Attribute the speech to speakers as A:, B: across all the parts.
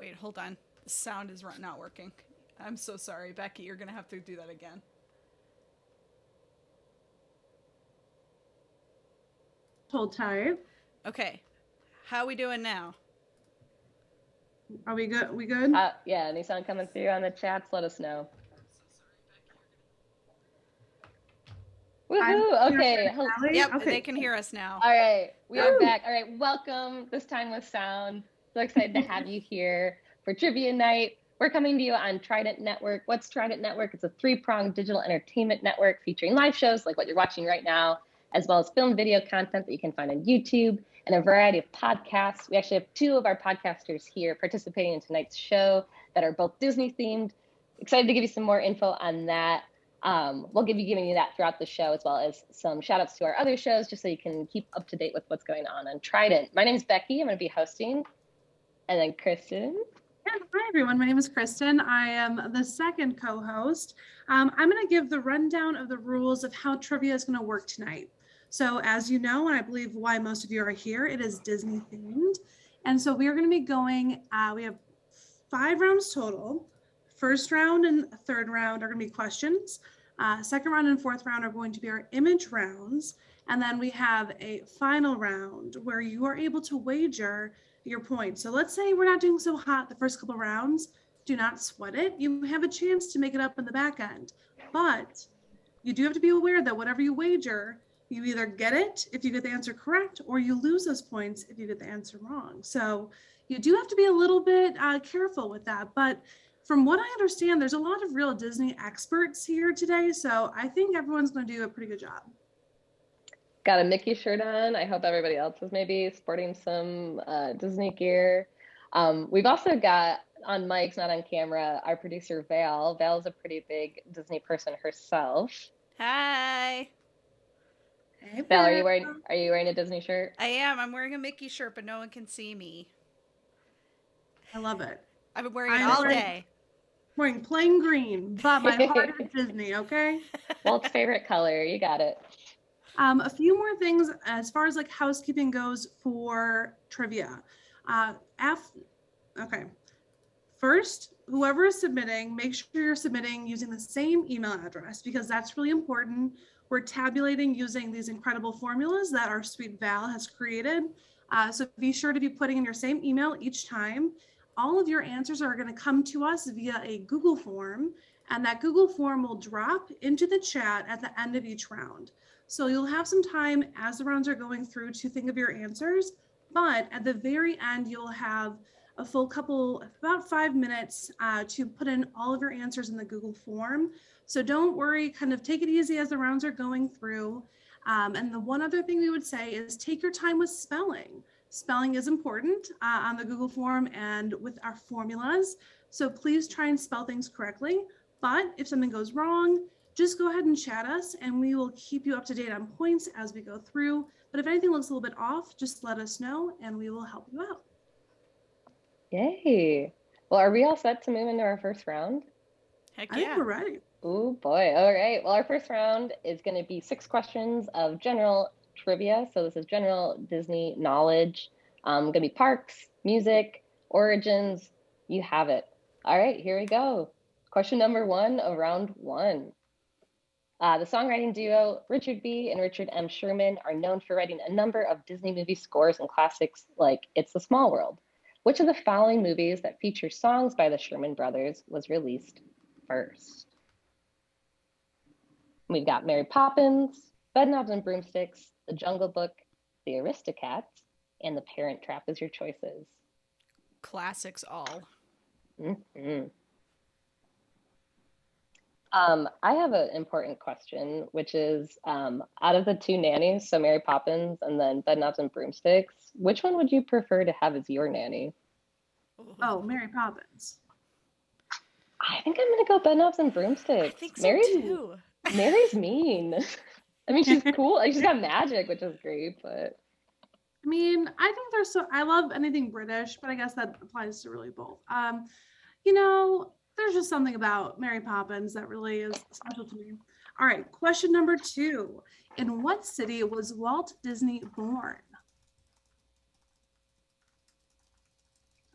A: Wait, hold on. The sound is not working. I'm so sorry, Becky. You're gonna have to do that again.
B: Hold tight.
A: Okay. How we doing now?
B: Are we good? We good?
C: Yeah, any sound coming through on the chats, let us know. Woohoo! Okay.
A: Yep,
B: okay.
A: they can hear us now.
C: All right, we are back. All right, welcome. This time with sound. So excited to have you here for trivia night. We're coming to you on Trident Network. What's Trident Network? It's a three-pronged digital entertainment network featuring live shows like what you're watching right now, as well as film video content that you can find on YouTube and a variety of podcasts. We actually have two of our podcasters here participating in tonight's show that are both Disney themed. Excited to give you some more info on that. We'll be giving you that throughout the show, as well as some shout outs to our other shows, just so you can keep up to date with what's going on Trident. My name is Becky. I'm going to be hosting. And then Kristen.
B: Yeah, hi, everyone. My name is Kristen. I am the second co-host. I'm going to give the rundown of the rules of how trivia is going to work tonight. So as you know, and I believe why most of you are here, it is Disney themed. And so we are going to be going, we have 5 rounds total. First round and third round are going to be questions. Second round and fourth round are going to be our image rounds. And then we have a final round where you are able to wager your points. So let's say we're not doing so hot the first couple rounds. Do not sweat it. You have a chance to make it up in the back end. But you do have to be aware that whatever you wager, you either get it if you get the answer correct, or you lose those points if you get the answer wrong. So you do have to be a little bit careful with that. But from what I understand, there's a lot of real Disney experts here today. So I think everyone's going to do a pretty good job.
C: Got a Mickey shirt on. I hope everybody else is maybe sporting some Disney gear. We've also got on mics, not on camera, our producer Val. Val's a pretty big Disney person herself.
A: Hi.
B: Hey,
C: Val, are you wearing a Disney shirt?
A: I am. I'm wearing a Mickey shirt, but no one can see me.
B: I love it.
A: I've been wearing it all day.
B: Wearing plain green, but my heart is Disney, okay?
C: Walt's favorite color. You got it.
B: A few more things as far as like housekeeping goes for trivia. Okay. First, whoever is submitting, make sure you're submitting using the same email address because that's really important. We're tabulating using these incredible formulas that our sweet Val has created. So be sure to be putting in your same email each time. All of your answers are going to come to us via a Google form, and that Google form will drop into the chat at the end of each round. So you'll have some time as the rounds are going through to think of your answers, but at the very end, you'll have a full about 5 minutes to put in all of your answers in the Google form. So don't worry, kind of take it easy as the rounds are going through. And the one other thing we would say is take your time with spelling. Spelling is important on the Google form and with our formulas. So please try and spell things correctly. But if something goes wrong, just go ahead and chat us and we will keep you up to date on points as we go through. But if anything looks a little bit off, just let us know and we will help you out.
C: Yay. Well, are we all set to move into our first round?
A: Heck yeah.
B: I think we're ready.
C: Oh boy. All right. Well, our first round is going to be 6 questions of general trivia. So this is general Disney knowledge. Going to be parks, music, origins. You have it. All right, here we go. Question number 1 of round 1. The songwriting duo Richard B. and Richard M. Sherman are known for writing a number of Disney movie scores and classics like It's a Small World. Which of the following movies that feature songs by the Sherman brothers was released first? We've got Mary Poppins, Bedknobs and Broomsticks, The Jungle Book, The Aristocats, and The Parent Trap is your choices.
A: Classics all.
C: Mm-hmm. I have an important question, which is out of the 2 nannies, so Mary Poppins and then Bedknobs and Broomsticks, which one would you prefer to have as your nanny?
B: Oh, Mary Poppins.
C: I think I'm going to go Bedknobs and Broomsticks.
A: I think so too.
C: Mary's mean. I mean, she's cool. She's got magic, which is great, but...
B: I mean, I think I love anything British, but I guess that applies to really both. You know, there's just something about Mary Poppins that really is special to me. All right, question number 2. In what city was Walt Disney born?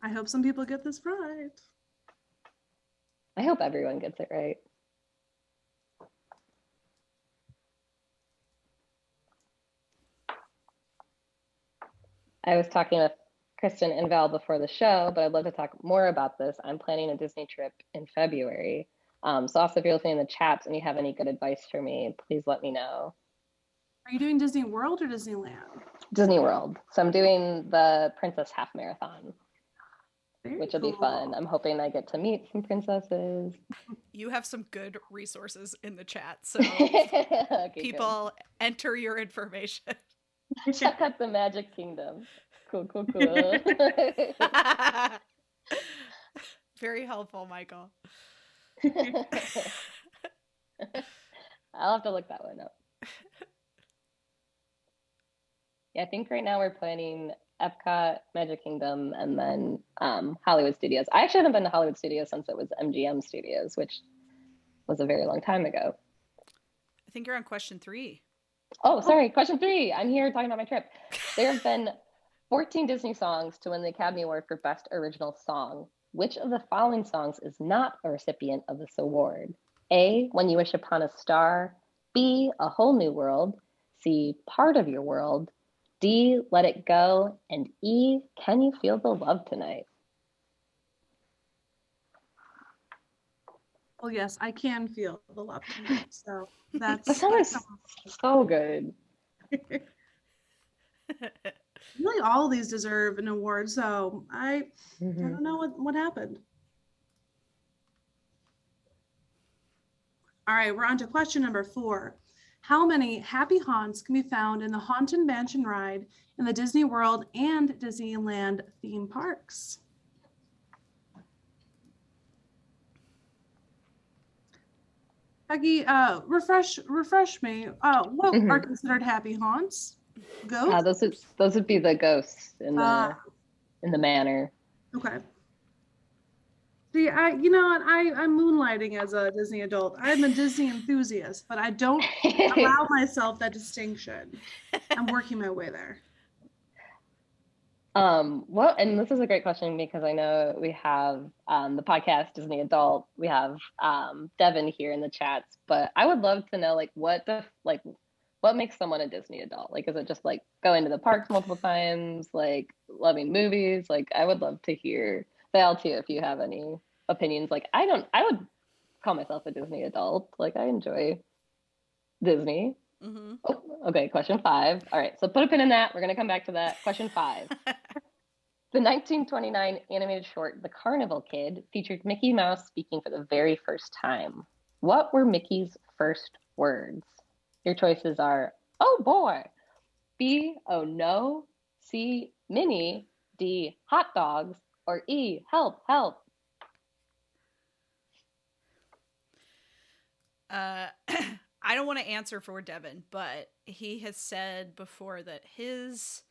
B: I hope some people get this right.
C: I hope everyone gets it right. I was talking with Kristen and Val before the show, but I'd love to talk more about this. I'm planning a Disney trip in February. So also if you're listening in the chats and you have any good advice for me, please let me know.
B: Are you doing Disney World or Disneyland?
C: Disney World. So I'm doing the Princess Half Marathon,
B: Very
C: which will be fun. I'm hoping I get to meet some princesses.
A: You have some good resources in the chat, so
C: Okay,
A: people enter your information.
C: Check out the Magic Kingdom. Cool.
A: Very helpful, Michael.
C: I'll have to look that one up. Yeah, I think right now we're planning Epcot, Magic Kingdom, and then Hollywood Studios. I actually haven't been to Hollywood Studios since it was MGM Studios, which was a very long time ago.
A: I think you're on question 3.
C: Oh, sorry, question 3. I'm here talking about my trip. There have been 14 Disney songs to win the Academy Award for Best Original Song. Which of the following songs is not a recipient of this award? A, When You Wish Upon a Star. B, A Whole New World. C, Part of Your World. D, Let It Go. And E, Can You Feel the Love Tonight?
B: Well, yes, I can feel the love tonight. So that's
C: That song is so good.
B: Really all of these deserve an award. So I don't know what happened. All right, we're on to question number 4. How many happy haunts can be found in the Haunted Mansion ride in the Disney World and Disneyland theme parks? Becky, refresh me. What are considered happy haunts? Ghosts?
C: Those would be the ghosts in the manor.
B: Okay. See, I'm moonlighting as a Disney adult. I'm a Disney enthusiast, but I don't allow myself that distinction. I'm working my way there.
C: Well, and this is a great question because I know we have the podcast Disney Adult. We have Devin here in the chats, but I would love to know what makes someone a Disney adult? Like, is it just like going to the parks multiple times, like loving movies? Like, I would love to hear Val too if you have any opinions. Like, I would call myself a Disney adult. Like, I enjoy Disney. Mm-hmm. Oh, okay, question 5. All right, so put a pin in that. We're going to come back to that. Question 5. The 1929 animated short, The Carnival Kid, featured Mickey Mouse speaking for the very first time. What were Mickey's first words? Your choices are, oh boy, B, oh no, C, Minnie, D, hot dogs, or E, help, help.
A: I don't want to answer for Devin, but he has said before that his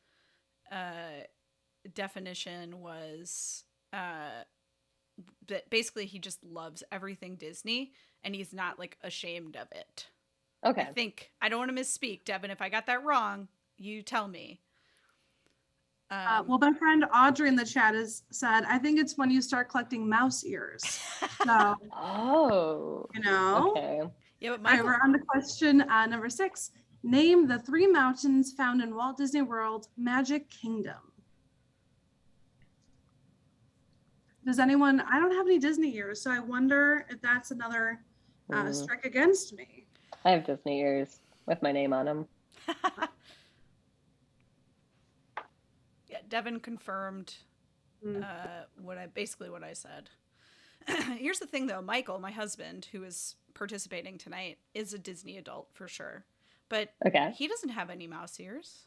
A: definition was that basically he just loves everything Disney and he's not like ashamed of it.
C: Okay.
A: I don't want to misspeak, Devin. If I got that wrong, you tell me.
B: Well, my friend Audrey in the chat has said, I think it's when you start collecting mouse ears. So,
C: Okay.
A: Yeah, but
B: Michael... All right, we're on to question number 6. Name the 3 mountains found in Walt Disney World's Magic Kingdom. Does anyone? I don't have any Disney ears, so I wonder if that's another strike against me.
C: I have Disney ears with my name on them.
A: Yeah, Devin confirmed what I said. Here's the thing, though. Michael, my husband, who is participating tonight, is a Disney adult for sure, but he doesn't have any mouse ears.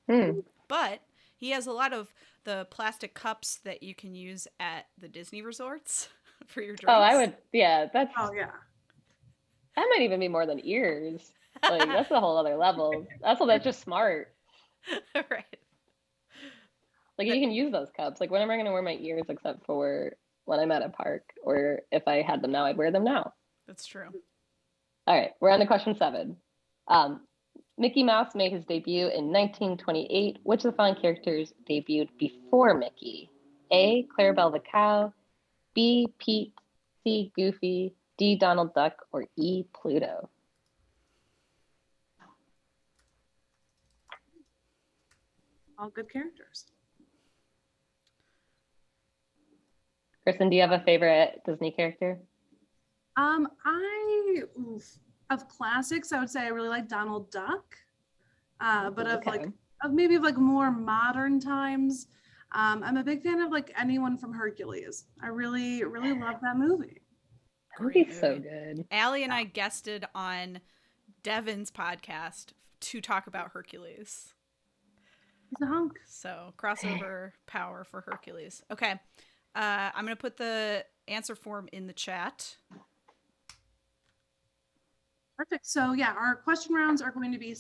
A: But he has a lot of the plastic cups that you can use at the Disney resorts for your drinks.
C: Oh, I would. Yeah, that's.
B: Oh, yeah.
C: That might even be more than ears. Like, that's a whole other level. That's just smart.
A: Right.
C: Like, you can use those cups. Like, when am I going to wear my ears except for when I'm at a park? Or if I had them now, I'd wear them now.
A: That's true.
C: All right, we're on to question 7. Mickey Mouse made his debut in 1928. Which of the following characters debuted before Mickey? A. Clarabelle the cow, B. Pete, C. Goofy, D. Donald Duck, or E. Pluto?
B: All good characters.
C: Kristen, do you have a favorite Disney character?
B: Of classics, I would say I really like Donald Duck. But
C: Okay.
B: of more modern times, I'm a big fan of like anyone from Hercules. I really, really love that movie.
C: Great, so good.
A: Allie and I guested on Devin's podcast to talk about Hercules.
B: He's a hunk.
A: So crossover power for Hercules. Okay. I'm going to put the answer form in the chat.
B: Perfect. So yeah, our question rounds are going to be,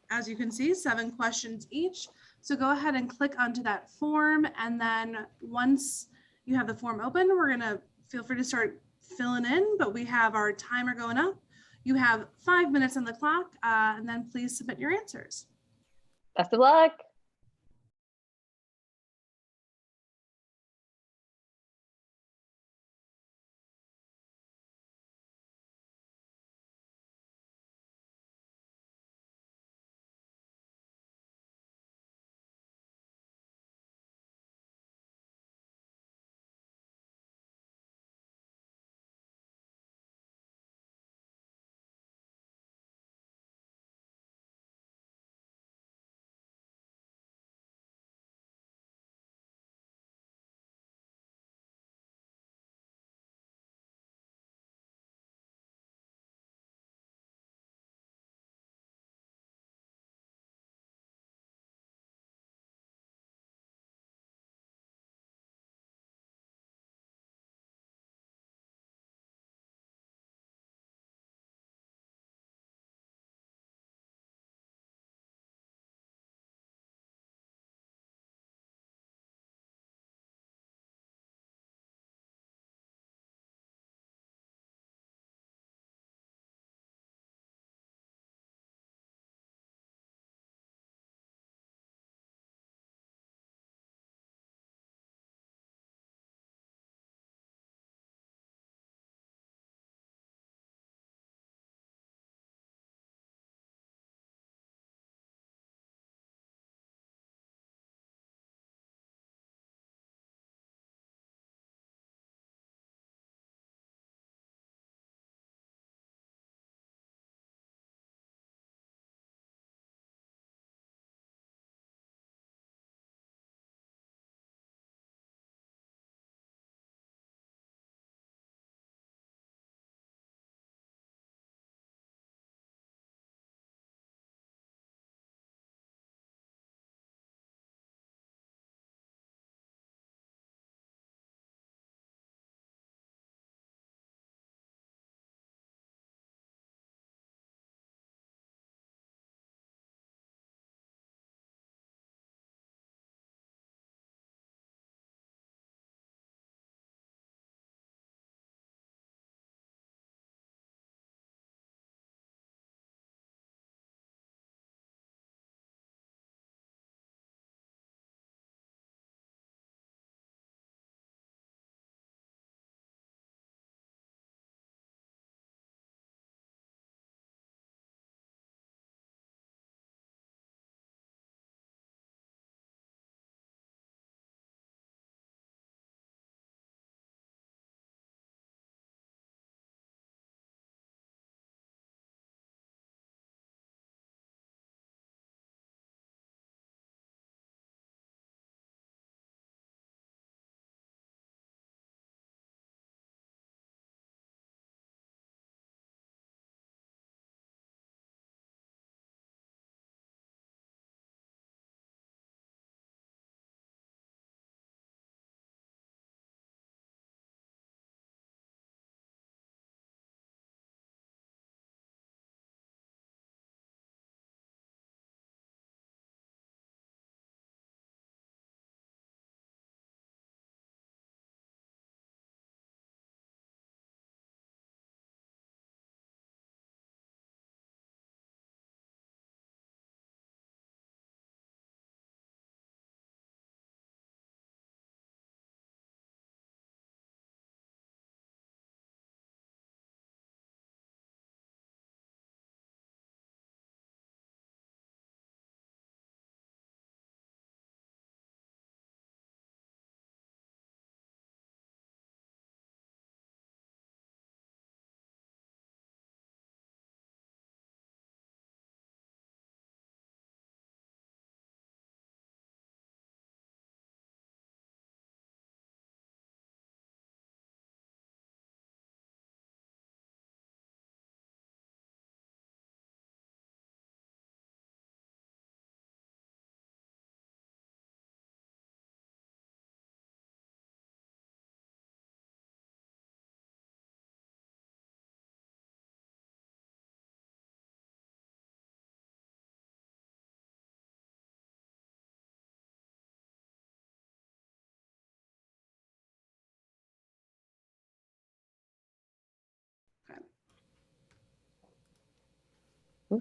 B: as you can see, 7 questions each. So go ahead and click onto that form. And then once you have the form open, we're going to feel free to start filling in, but we have our timer going up. You have 5 minutes on the clock, and then please submit your answers.
C: Best of luck.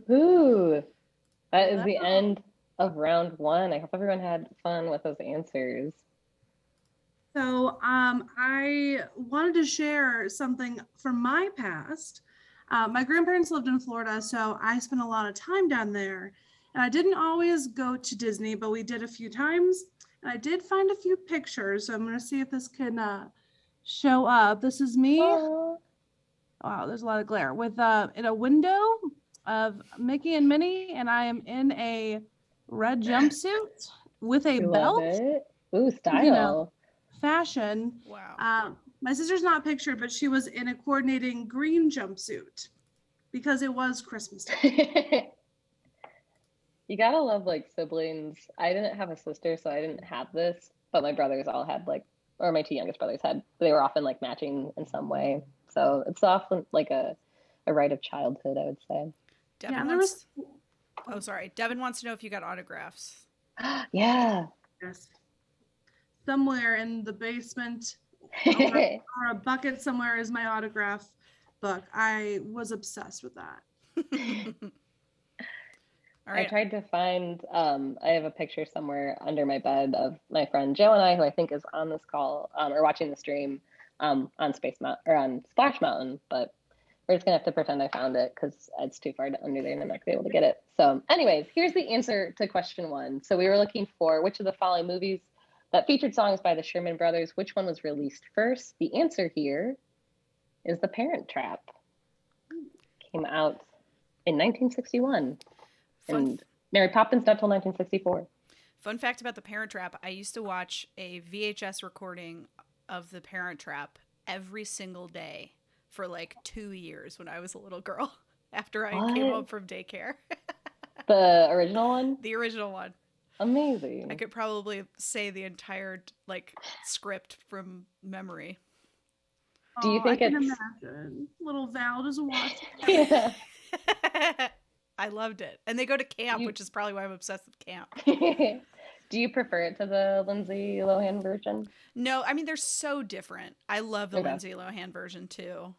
C: Woohoo! That is the
B: Hello.
C: end of round one. I hope everyone had fun with those answers.
B: So I wanted to share something from my past. My grandparents lived in Florida, so I spent a lot of time down there. And I didn't always go to Disney, but we did a few times. And I did find a few pictures. So I'm going to see if this can show up. This is me.
C: Aww.
B: Wow, there's a lot of glare. With in a window of Mickey and Minnie, and I am in a red jumpsuit with a
C: I love
B: belt.
C: it. Ooh, style.
B: You know, fashion.
A: Wow.
B: My sister's not pictured, but she was in a coordinating green jumpsuit because it was Christmas time.
C: You gotta love like siblings. I didn't have a sister, so I didn't have this, but my brothers all had like, or my two youngest brothers had, they were often like matching in some way. So it's often like a rite of childhood, I would say.
A: Devin wants... Oh, sorry. Devin wants to know if you got autographs.
C: Yeah.
B: Yes. Somewhere in the basement or a bucket somewhere is my autograph book. I was obsessed with that.
A: All right.
C: I tried to find, I have a picture somewhere under my bed of my friend Joe and I, who I think is on this call or watching the stream on Space Mountain or on Splash Mountain, but we're just gonna have to pretend I found it because it's too far under there and I'm not gonna be able to get it. So anyways, here's the answer to question one. So we were looking for which of the following movies that featured songs by the Sherman Brothers, which one was released first? The answer here is The Parent Trap. Came out in 1961. And Mary Poppins not till 1964.
A: Fun fact about The Parent Trap, I used to watch a VHS recording of The Parent Trap every single day for like 2 years when I was a little girl after I came home from daycare.
C: The original one?
A: The original one.
C: Amazing.
A: I could probably say the entire like script from memory.
C: Do you think
B: I can imagine. Little Val doesn't watch
C: it.
A: Yeah. I loved it. And they go to camp, which is probably why I'm obsessed with camp.
C: Do you prefer it to the Lindsay Lohan version?
A: No, I mean, they're so different. I love the Lindsay Lohan version too.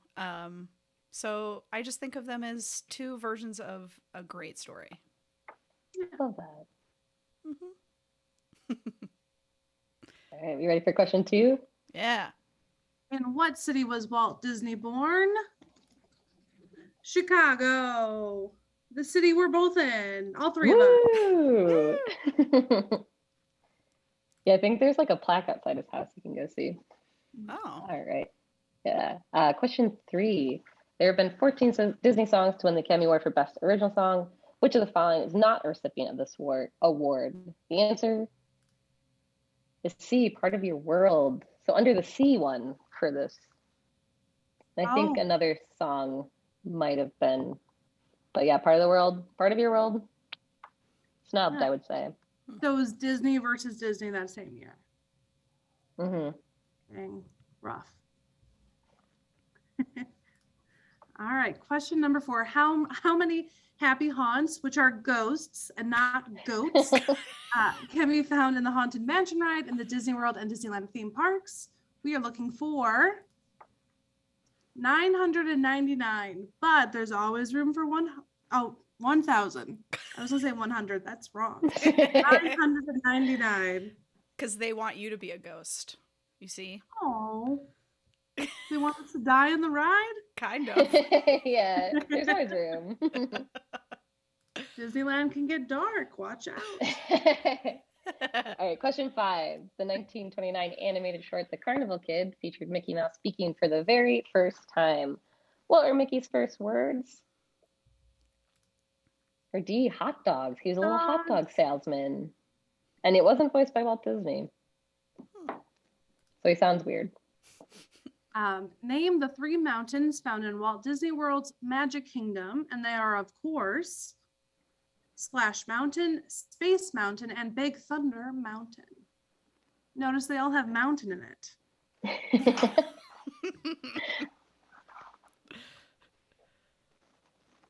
A: So I just think of them as two versions of a great story.
C: I love that.
A: Mm-hmm.
C: All right, you ready for question 2?
A: Yeah.
B: In what city was Walt Disney born? Chicago. The city we're both in. All three of us.
C: Yeah, I think there's like a plaque outside his house you can go see.
A: Oh.
C: All right. Yeah. Question 3. There have been 14 Disney songs to win the Academy Award for Best Original Song. Which of the following is not a recipient of this award? The answer is C, Part of Your World. So under the C one for this. And I think another song might have been, but yeah, Part of the World, Part of Your World. Snubbed, I would say.
B: So it was Disney versus Disney that same year.
C: Mm-hmm.
B: Dang, rough. All right, question number 4. How many happy haunts, which are ghosts and not goats, can be found in the Haunted Mansion ride in the Disney World and Disneyland theme parks? We are looking for 999, but there's always room for 1,000. I was gonna say 100. That's wrong. 999.
A: Because they want you to be a ghost. You see?
B: Oh. They want us to die in the ride?
A: Kind of.
C: Yeah, there's always room.
B: Disneyland can get dark. Watch out.
C: All right, question 5. The 1929 animated short The Carnival Kid featured Mickey Mouse speaking for the very first time. What were Mickey's first words? Or D, hot dogs. He was a little hot dog salesman. And it wasn't voiced by Walt Disney. So he sounds weird.
B: Name the 3 mountains found in Walt Disney World's Magic Kingdom, and they are, of course, Splash Mountain, Space Mountain, and Big Thunder Mountain. Notice they all have mountain in it.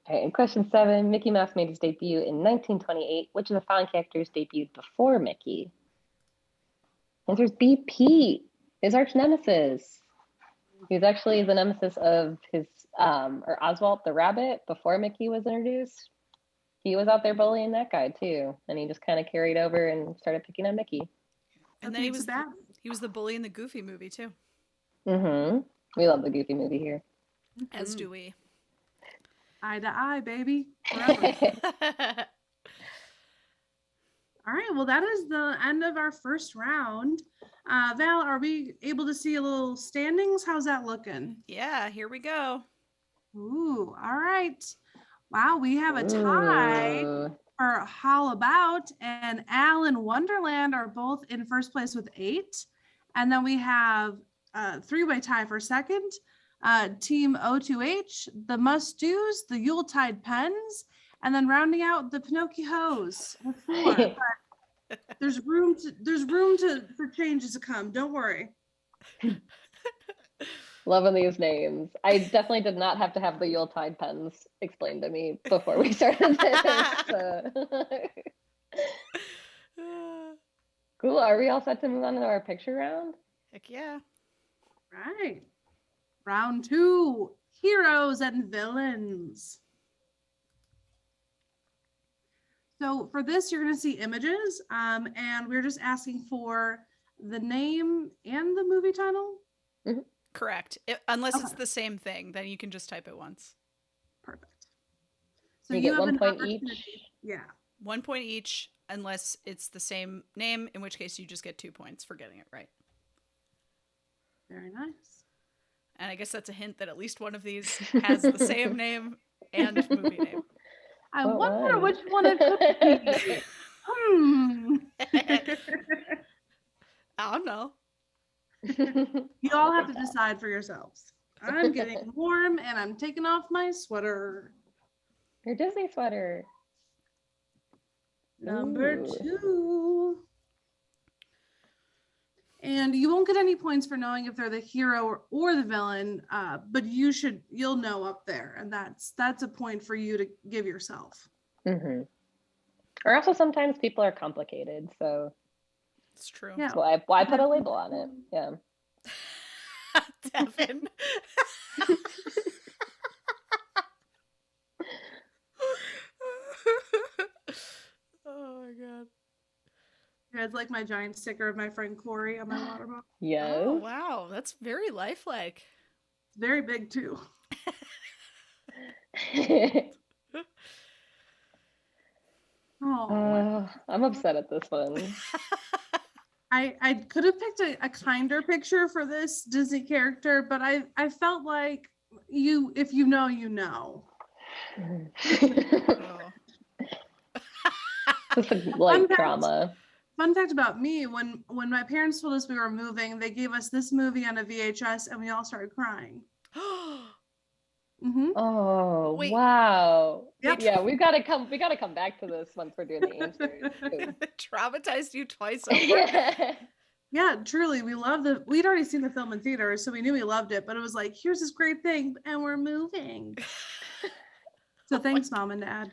C: All right, question 7. Mickey Mouse made his debut in 1928. Which of the following characters debuted before Mickey? Answer is B, Pete, his arch nemesis. He was actually the nemesis of his, or Oswald the rabbit before Mickey was introduced. he was out there bullying that guy too, and he just kind of carried over and started picking on Mickey.
A: And then he was the bully in the Goofy movie too.
C: Mm-hmm. We love the Goofy movie here.
A: As do we.
B: Eye to eye, baby. Forever. All right, well, that is the end of our first round. Val, are we able to see a little standings? How's that looking?
A: Yeah, here we go.
B: Ooh, all right. Wow, we have a tie for How About, and Al and Wonderland are both in first place with 8. And then we have a 3-way tie for second. Team O2H, the Must Do's, the Yuletide Pens, and then rounding out the Pinocchios with 4. But there's room for changes to come. Don't worry.
C: Loving these names. I definitely did not have to have the Yuletide Pens explained to me before we started this. Cool. Are we all set to move on to our picture round?
A: Heck yeah.
B: Right. Round 2, heroes and villains. So for this, you're going to see images, and we're just asking for the name and the movie title.
C: Mm-hmm.
A: Correct. Unless it's the same thing, then you can just type it once.
B: Perfect. So
C: you
B: you
C: get
B: have
C: 1 point each.
B: Yeah.
A: 1 point each, unless it's the same name, in which case you just get 2 points for getting it right.
B: Very nice.
A: And I guess that's a hint that at least one of these has the same name and movie name.
B: I wonder which one it could be.
A: I don't know.
B: You all have to decide for yourselves. I'm getting warm and I'm taking off my sweater.
C: Your Disney sweater.
B: Number 2. And you won't get any points for knowing if they're the hero or the villain, but you'll know up there, and that's a point for you to give yourself.
C: Mm-hmm. Or also sometimes people are complicated, so
A: it's true.
B: Yeah.
C: So why put a label on it? Yeah.
A: Devin. Oh my god.
B: Yeah, it's like my giant sticker of my friend Corey on my water bottle.
C: Yes.
A: Oh wow, that's very lifelike.
B: It's very big too. Oh,
C: I'm upset at this one.
B: I could have picked a kinder picture for this Disney character, but I felt like if you know, you know.
A: Oh.
C: It's like drama.
B: Fun fact about me, when my parents told us we were moving, they gave us this movie on a VHS and we all started crying. Mm-hmm.
C: Oh,
A: wait.
C: Wow.
B: Yep.
C: Yeah, we gotta come back to this once we're doing the answers.
A: Traumatized you twice over.
B: Yeah, truly. We'd already seen the film in theaters, so we knew we loved it, but it was like, here's this great thing and we're moving. So thanks, Mom and Dad.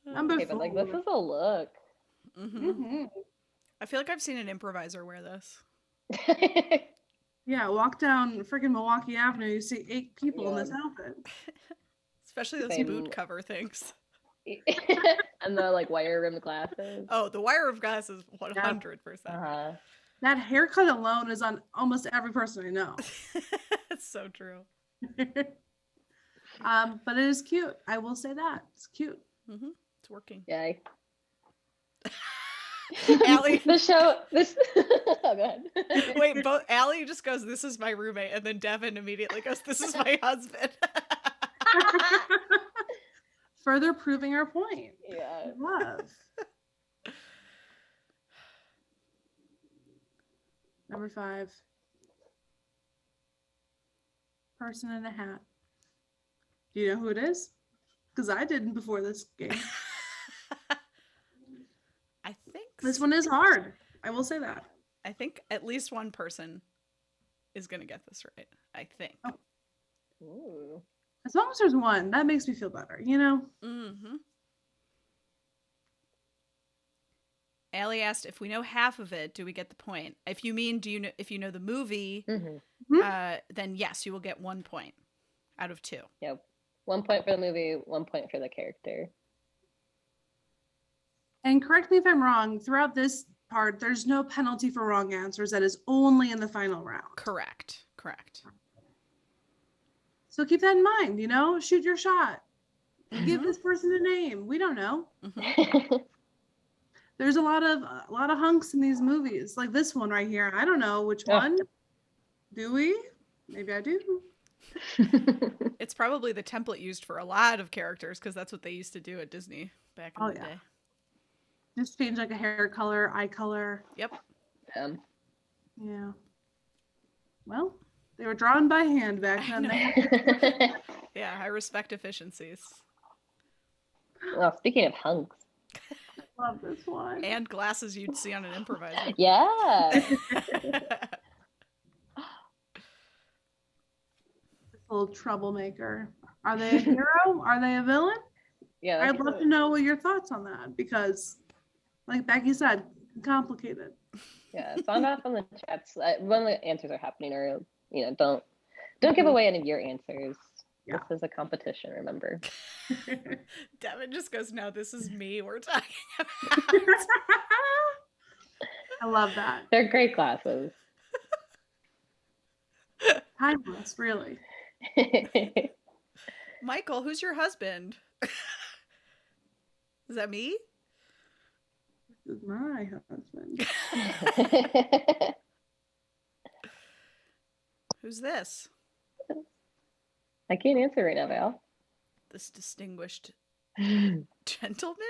B: Number 4.
C: But like, this is a look.
A: Mm-hmm.
B: Mm-hmm.
A: I feel like I've seen an improviser wear this.
B: Yeah, walk down freaking Milwaukee Avenue, you see 8 people in this outfit.
A: Especially those boot cover things.
C: And the like wire rimmed glasses.
A: Oh, the wire of glasses, 100%.
C: Uh-huh.
B: That haircut alone is on almost every person I know.
A: It's so true.
B: But it is cute. I will say that. It's cute.
A: Mm-hmm. It's working.
C: Yeah.
A: Allie.
C: Oh, go ahead.
A: Wait, Allie just goes, "This is my roommate," and then Devin immediately goes, "This is my husband."
B: Further proving our point.
C: Yeah.
B: Love. Number 5. Person in a hat. Do you know who it is? Because I didn't before this game.
A: I think
B: This one is hard. I will say that.
A: I think at least one person is gonna get this right. I think.
B: Oh.
C: Ooh.
B: As long as there's one, that makes me feel better, you know?
A: Mm-hmm. Allie asked, if we know half of it, do we get the point? If you mean, if you know the movie,
C: Mm-hmm.
A: then yes, you will get 1 point out of 2.
C: Yep. 1 point for the movie, 1 point for the character.
B: And correct me if I'm wrong, throughout this part, there's no penalty for wrong answers. That is only in the final round.
A: Correct.
B: So keep that in mind, shoot your shot. Give this person a name. We don't know. There's a lot of hunks in these movies, like this one right here. I don't know which one. Do we? Maybe I do.
A: It's probably the template used for a lot of characters because that's what they used to do at Disney back in the day.
B: Just change like a hair color, eye color.
A: Yep.
B: Yeah. Well, they were drawn by hand back then.
A: Yeah, I respect efficiencies.
C: Well, speaking of hunks.
B: I love this one.
A: And glasses you'd see on an improviser.
C: Yeah.
B: This little troublemaker. Are they a hero? Are they a villain?
C: Yeah.
B: I'd love to know what your thoughts on that because, like Becky said, complicated.
C: Yeah, sound off on the chats when the answers are happening, or don't give away any of your answers. Yeah. This is a competition, remember.
A: Devin just goes, "No, this is me we're talking about."
B: I love that.
C: They're great glasses.
B: Timeless, really.
A: Michael, who's your husband? Is that me?
B: This is my husband.
A: Who's this?
C: I can't answer right now, Val.
A: This distinguished gentleman?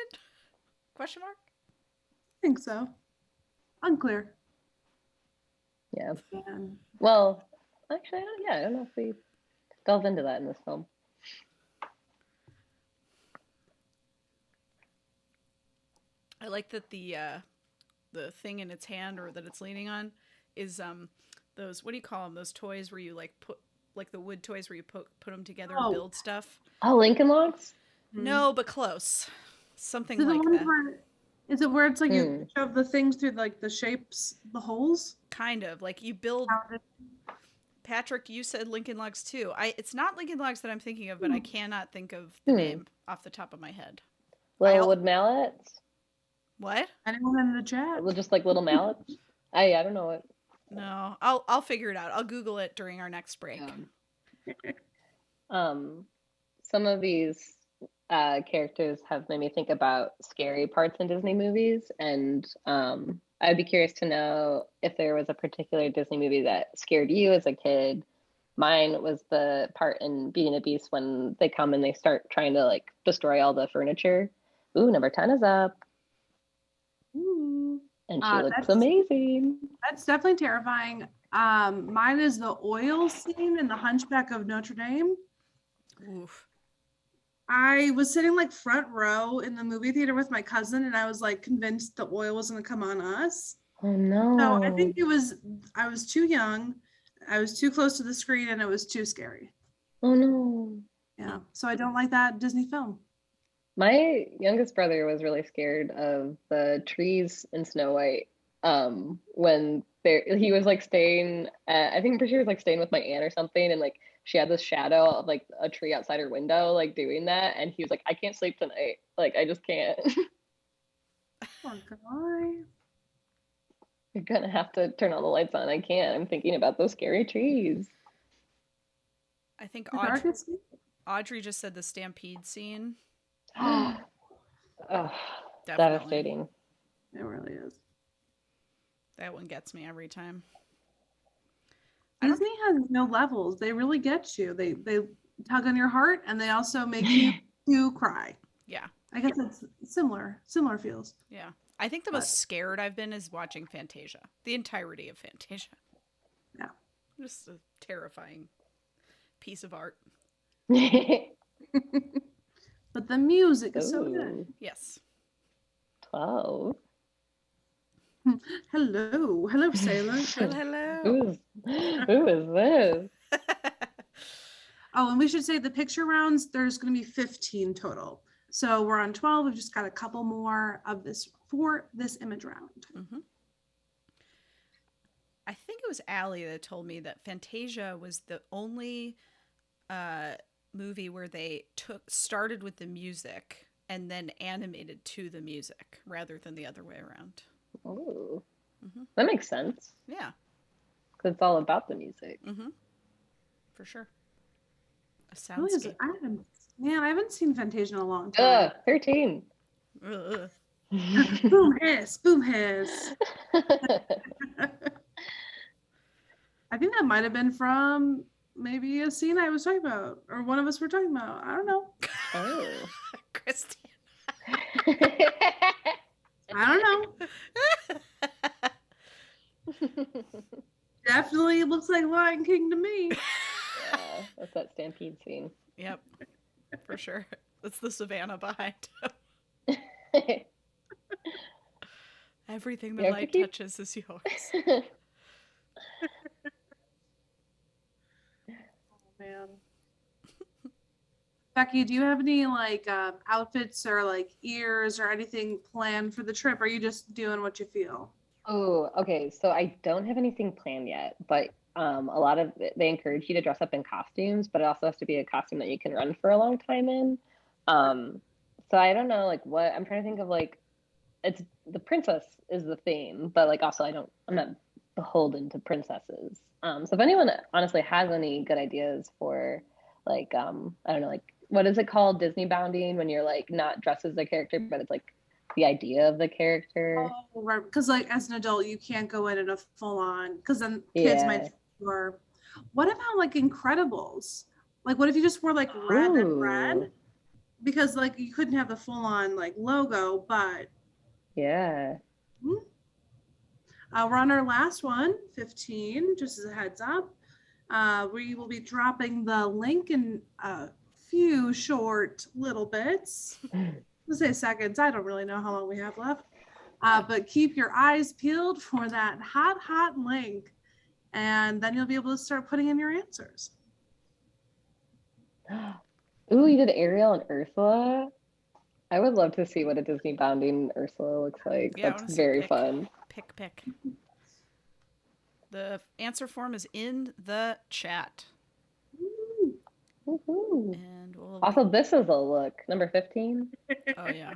A: Question mark?
B: I think so. Unclear.
C: Yeah. Well, actually, I don't know if we delve into that in this film.
A: I like that the thing in its hand or that it's leaning on is those, what do you call them? Those toys where you put the wood toys where you put them together and build stuff.
C: Oh, Lincoln Logs?
A: No, but close. Something like that.
B: Is it where it's like you shove the things through the shapes, the holes?
A: Kind of like you build. Patrick, you said Lincoln Logs too. It's not Lincoln Logs that I'm thinking of, but I cannot think of the name off the top of my head.
C: Little wood mallets?
A: What?
B: Anyone in the chat?
C: Just like little mallets? I don't know it.
A: No, I'll figure it out. I'll Google it during our next break.
C: Some of these characters have made me think about scary parts in Disney movies, and I'd be curious to know if there was a particular Disney movie that scared you as a kid. Mine was the part in Beauty and the Beast when they come and they start trying to destroy all the furniture. Ooh, number 10 is up.
B: Ooh.
C: And she looks amazing.
B: That's definitely terrifying. Mine is the oil scene in The Hunchback of Notre Dame.
A: Oof.
B: I was sitting front row in the movie theater with my cousin, and I was convinced the oil was going to come on us.
C: Oh no.
B: So I think I was too young, I was too close to the screen, and it was too scary.
C: Oh no.
B: Yeah. So I don't like that Disney film.
C: My youngest brother was really scared of the trees in Snow White. When he was staying at, I think pretty sure he was staying with my aunt or something, and she had this shadow of a tree outside her window doing that, and he was I can't sleep tonight, I just can't.
B: Oh God.
C: You're gonna have to turn all the lights on. I can't. I'm thinking about those scary trees.
A: I think Audrey just said the stampede scene.
C: Oh, devastating.
B: It really is.
A: That one gets me every time.
B: Disney has no levels. They really get you. They tug on your heart, and they also make you cry.
A: Yeah.
B: I guess it's similar feels.
A: Yeah. I think the most scared I've been is watching Fantasia. The entirety of Fantasia.
B: Yeah.
A: Just a terrifying piece of art.
B: But the music is so good.
A: Yes.
C: 12.
B: Hello, sailor.
A: Hello.
C: Who is this?
B: Oh, and we should say the picture rounds, there's going to be 15 total. So we're on 12. We've just got a couple more of this for this image round.
A: Mm-hmm. I think it was Allie that told me that Fantasia was the only movie where they started with the music and then animated to the music rather than the other way around.
C: Oh,
A: Mm-hmm.
C: that makes sense.
A: Yeah.
C: Because it's all about the music.
A: Mm-hmm. For sure. A
B: Really is,
A: soundscape.
B: I haven't seen Fantasia in a long time.
C: 13.
A: Ugh.
B: Boom hiss, boom hiss. I think that might have been from maybe a scene I was talking about, or one of us were talking about. I don't know.
C: Oh.
A: Christine.
B: I don't know. Definitely looks like Lion King to me.
C: Yeah, that's that stampede scene.
A: Yep. For sure. That's the savannah behind him. Everything the light touches is yours.
B: Oh man. Becky, do you have any like outfits or like ears or anything planned for the trip? Or are you just doing what you feel?
C: Oh, okay. So I don't have anything planned yet, but a lot of they encourage you to dress up in costumes, but it also has to be a costume that you can run for a long time in. Um, so I don't know, like what I'm trying to think of, like it's the princess is the theme, but like also I'm not beholden to princesses. So if anyone honestly has any good ideas for like I don't know, like what is it called, Disney bounding, when you're like not dressed as a character, but it's like the idea of the character.
B: Oh, right. Because like as an adult, you can't go in a full on because then kids might
C: Yeah.
B: think you're. What about like Incredibles? Like, what if you just wore like red and
C: Ooh.
B: red? Because like you couldn't have the full on like logo, but
C: Yeah.
B: we're on our last one, 15, just as a heads up. We will be dropping the link in a few short little bits. Let's say seconds. I don't really know how long we have left. But keep your eyes peeled for that hot link. And then you'll be able to start putting in your answers.
C: Ooh, you did Ariel and Ursula. I would love to see what a Disney bounding Ursula looks like.
A: Yeah, I
C: That's
A: want to see
C: very fun.
A: Pick. The answer form is in the chat.
C: Woohoo.
A: And
C: Also, this is a look. Number 15.
A: Oh, yeah.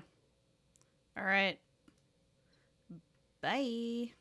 A: All right. Bye.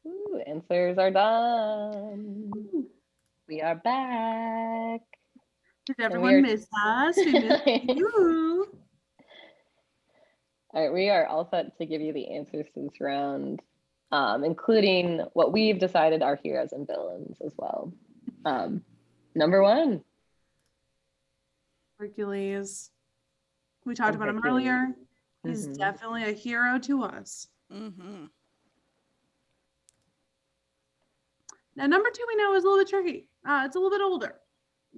C: Ooh, answers are done. We are back.
B: Did everyone miss us? We missed you.
C: All right, we are all set to give you the answers to this round, including what we've decided are heroes and villains as well. Number 1.
B: Hercules. We talked about him earlier. He's definitely a hero to us.
A: Mm-hmm.
B: Now, number 2 we know is a little bit tricky. It's a little bit older.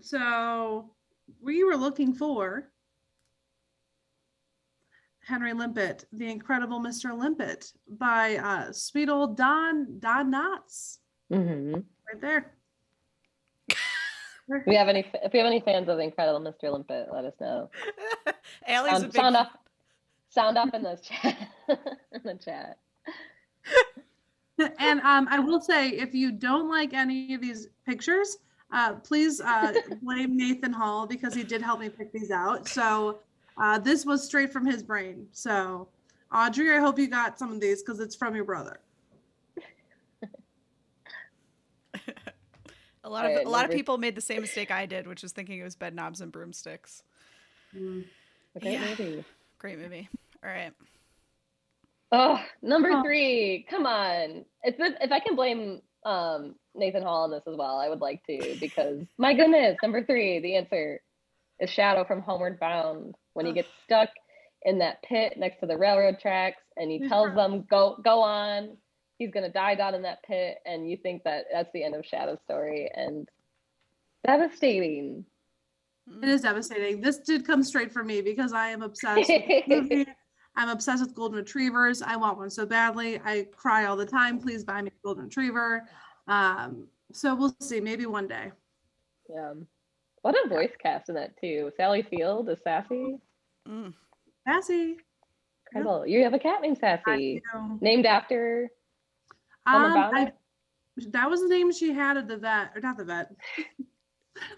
B: So we were looking for Henry Limpet, The Incredible Mr. Limpet by sweet old Don Knotts. Right there.
C: If we have any fans of The Incredible Mr. Limpet, let us know. Sound up in the chat. In the chat.
B: And I will say, if you don't like any of these pictures, please blame Nathan Hall, because he did help me pick these out. So this was straight from his brain. So Audrey, I hope you got some of these because it's from your brother.
A: A lot of people made the same mistake I did, which was thinking it was Bed Knobs and Broomsticks.
C: Great movie.
A: Great movie. All right.
C: Oh, number 3. Come on. If I can blame Nathan Hall on this as well, I would like to, because my goodness, number 3, the answer is Shadow from Homeward Bound. When he gets stuck in that pit next to the railroad tracks, and he tells them, go on. He's gonna die down in that pit, and you think that that's the end of Shadow's story, and devastating.
B: It is devastating. This did come straight from me because I am obsessed with this movie. I'm obsessed with golden retrievers. I want one so badly. I cry all the time. Please buy me a golden retriever. So we'll see. Maybe one day.
C: Yeah. What a voice cast in that too. Sally Field is Sassy.
B: Sassy.
C: Incredible. Yep. You have a cat named Sassy. Named after
B: that was the name she had at the vet, or not the vet.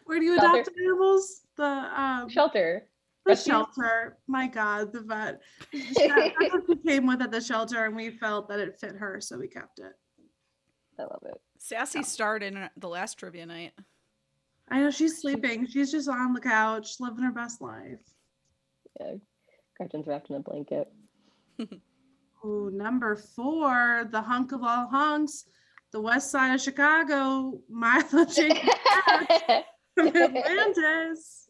B: Where do you adopt animals? The
C: shelter.
B: The shelter. My God, the vet. That's what she came with at the shelter, and we felt that it fit her, so we kept it.
C: I love it.
A: Sassy starred in the last trivia night.
B: I know, she's sleeping. She's just on the couch, living her best life.
C: Yeah, Gretchen's wrapped in a blanket.
B: Ooh, number 4, the hunk of all hunks, the West Side of Chicago, Milo J. from Atlantis.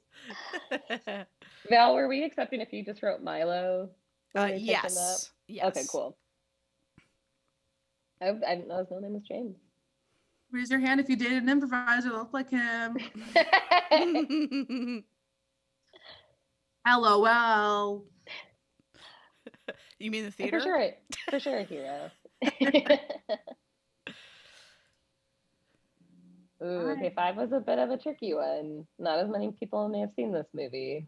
C: Val, were we accepting if you just wrote Milo?
A: Yes.
C: Okay, cool. I didn't know his middle name was James.
B: Raise your hand if you dated an improviser that looked like him. LOL.
A: You mean the theater?
C: For sure a hero. Ooh, okay, 5 was a bit of a tricky one. Not as many people may have seen this movie.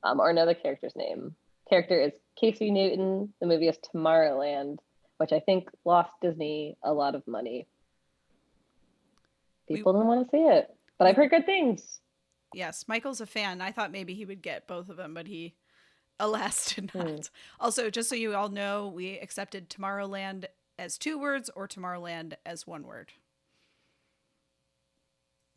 C: Or know the character's name. Character is Casey Newton. The movie is Tomorrowland, which I think lost Disney a lot of money. People didn't want to see it, but I've heard good things.
A: Yes, Michael's a fan. I thought maybe he would get both of them, but he, alas, did not. Also, just so you all know, we accepted Tomorrowland as 2 words or Tomorrowland as 1 word.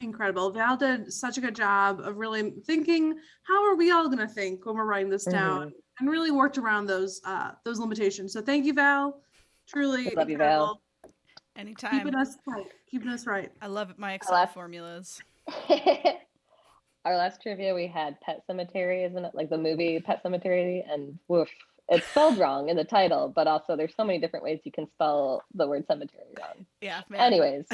B: Incredible. Val did such a good job of really thinking, how are we all going to think when we're writing this down, and really worked around those limitations. So thank you, Val. Truly
C: love you, Val.
A: Anytime.
B: Keeping us right.
A: I love my Excel formulas.
C: Our last trivia, we had Pet Sematary, isn't it? Like the movie Pet Sematary, and woof, it's spelled wrong in the title, but also there's so many different ways you can spell the word cemetery wrong.
A: Yeah, man.
C: Anyways.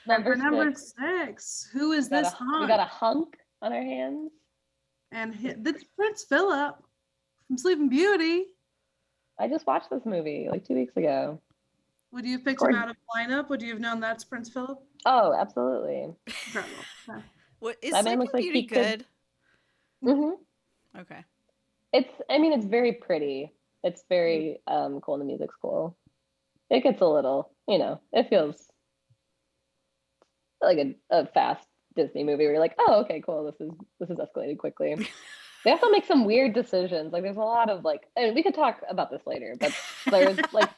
B: Number 6. Who is this hunk?
C: We got a hunk on our hands.
B: And that's Prince Philip from Sleeping Beauty.
C: I just watched this movie like 2 weeks ago.
B: Would you have picked him out of lineup? Would you have known that's Prince Philip?
C: Oh, absolutely.
B: Incredible. Okay.
A: What is Sleeping Beauty good? Okay.
C: It's very pretty. It's very cool, and the music's cool. It gets a little, it feels like a fast Disney movie where you're like, oh, okay, cool. This is escalated quickly. They also make some weird decisions. Like there's a lot of like, and we could talk about this later, but there's like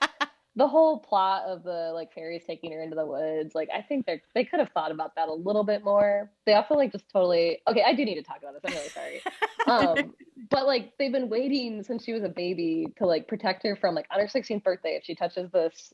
C: the whole plot of the like fairies taking her into the woods. Like I think they could have thought about that a little bit more. They also like just totally okay. I do need to talk about this. I'm really sorry. But like they've been waiting since she was a baby to like protect her from like on her 16th birthday. If she touches this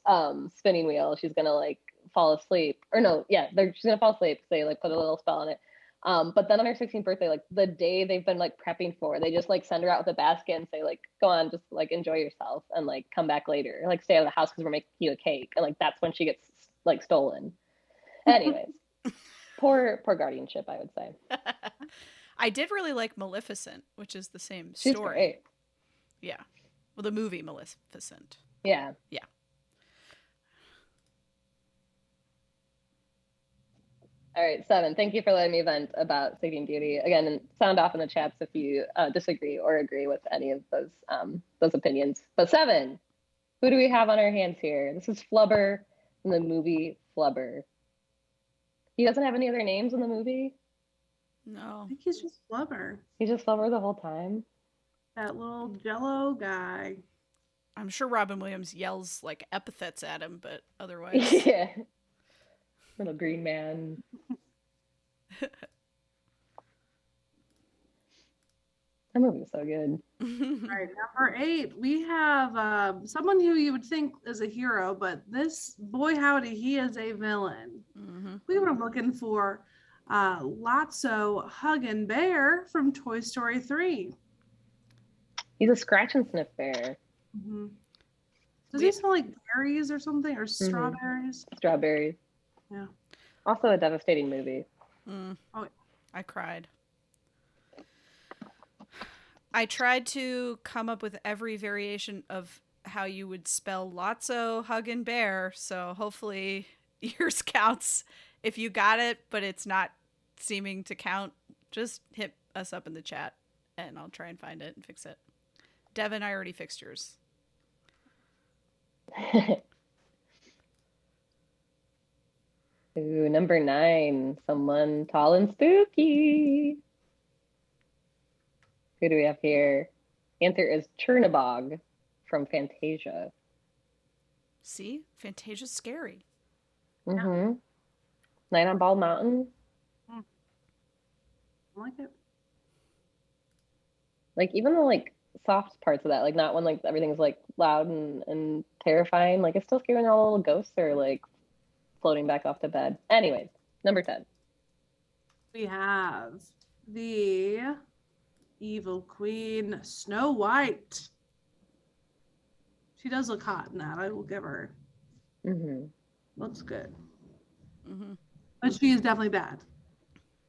C: spinning wheel, she's gonna like fall asleep. Or no, yeah, she's gonna fall asleep. So they like put a little spell on it. But then on her 16th birthday, like the day they've been like prepping for, they just like send her out with a basket and say like, go on, just like enjoy yourself and like come back later, like stay out of the house because we're making you a cake. And like that's when she gets like stolen. Anyways, poor guardianship, I would say.
A: I did really like Maleficent, which is the same
C: She's
A: story.
C: Great.
A: Yeah, well, the movie Maleficent.
C: Yeah. All right, 7. Thank you for letting me vent about Sleeping Beauty. Again, and sound off in the chats if you disagree or agree with any of those opinions. But 7, who do we have on our hands here? This is Flubber from the movie Flubber. He doesn't have any other names in the movie?
A: No.
B: I think he's just Flubber.
C: He's just Flubber the whole time?
B: That little Jello guy.
A: I'm sure Robin Williams yells like epithets at him, but otherwise.
C: Yeah. Little green man. That movie's so good.
B: All right, number 8, we have someone who you would think is a hero, but this boy howdy, he is a villain.
A: Mm-hmm.
B: We were looking for Lotso Hug and Bear from Toy Story 3.
C: He's a scratch and sniff bear.
B: Mm-hmm. Does he smell like berries or something, or strawberries?
C: Strawberries.
B: Yeah.
C: Also a devastating movie.
A: Mm.
B: Oh,
A: I cried. I tried to come up with every variation of how you would spell Lotso Hug and Bear, so hopefully yours counts. If you got it, but it's not seeming to count, just hit us up in the chat, and I'll try and find it and fix it. Devin, I already fixed yours.
C: Ooh, number 9, someone tall and spooky. Who do we have here? Answer is Chernabog from Fantasia.
A: See? Fantasia's scary.
C: Mm-hmm. Night on Bald Mountain.
B: I like it.
C: Like even the like soft parts of that, like not when like everything's like loud and terrifying, like it's still scary when all the little ghosts are like floating back off to bed. Anyways, number 10.
B: We have the evil queen, Snow White. She does look hot in that. I will give her.
C: Mm-hmm.
B: Looks good.
A: Mm-hmm.
B: But she is definitely bad.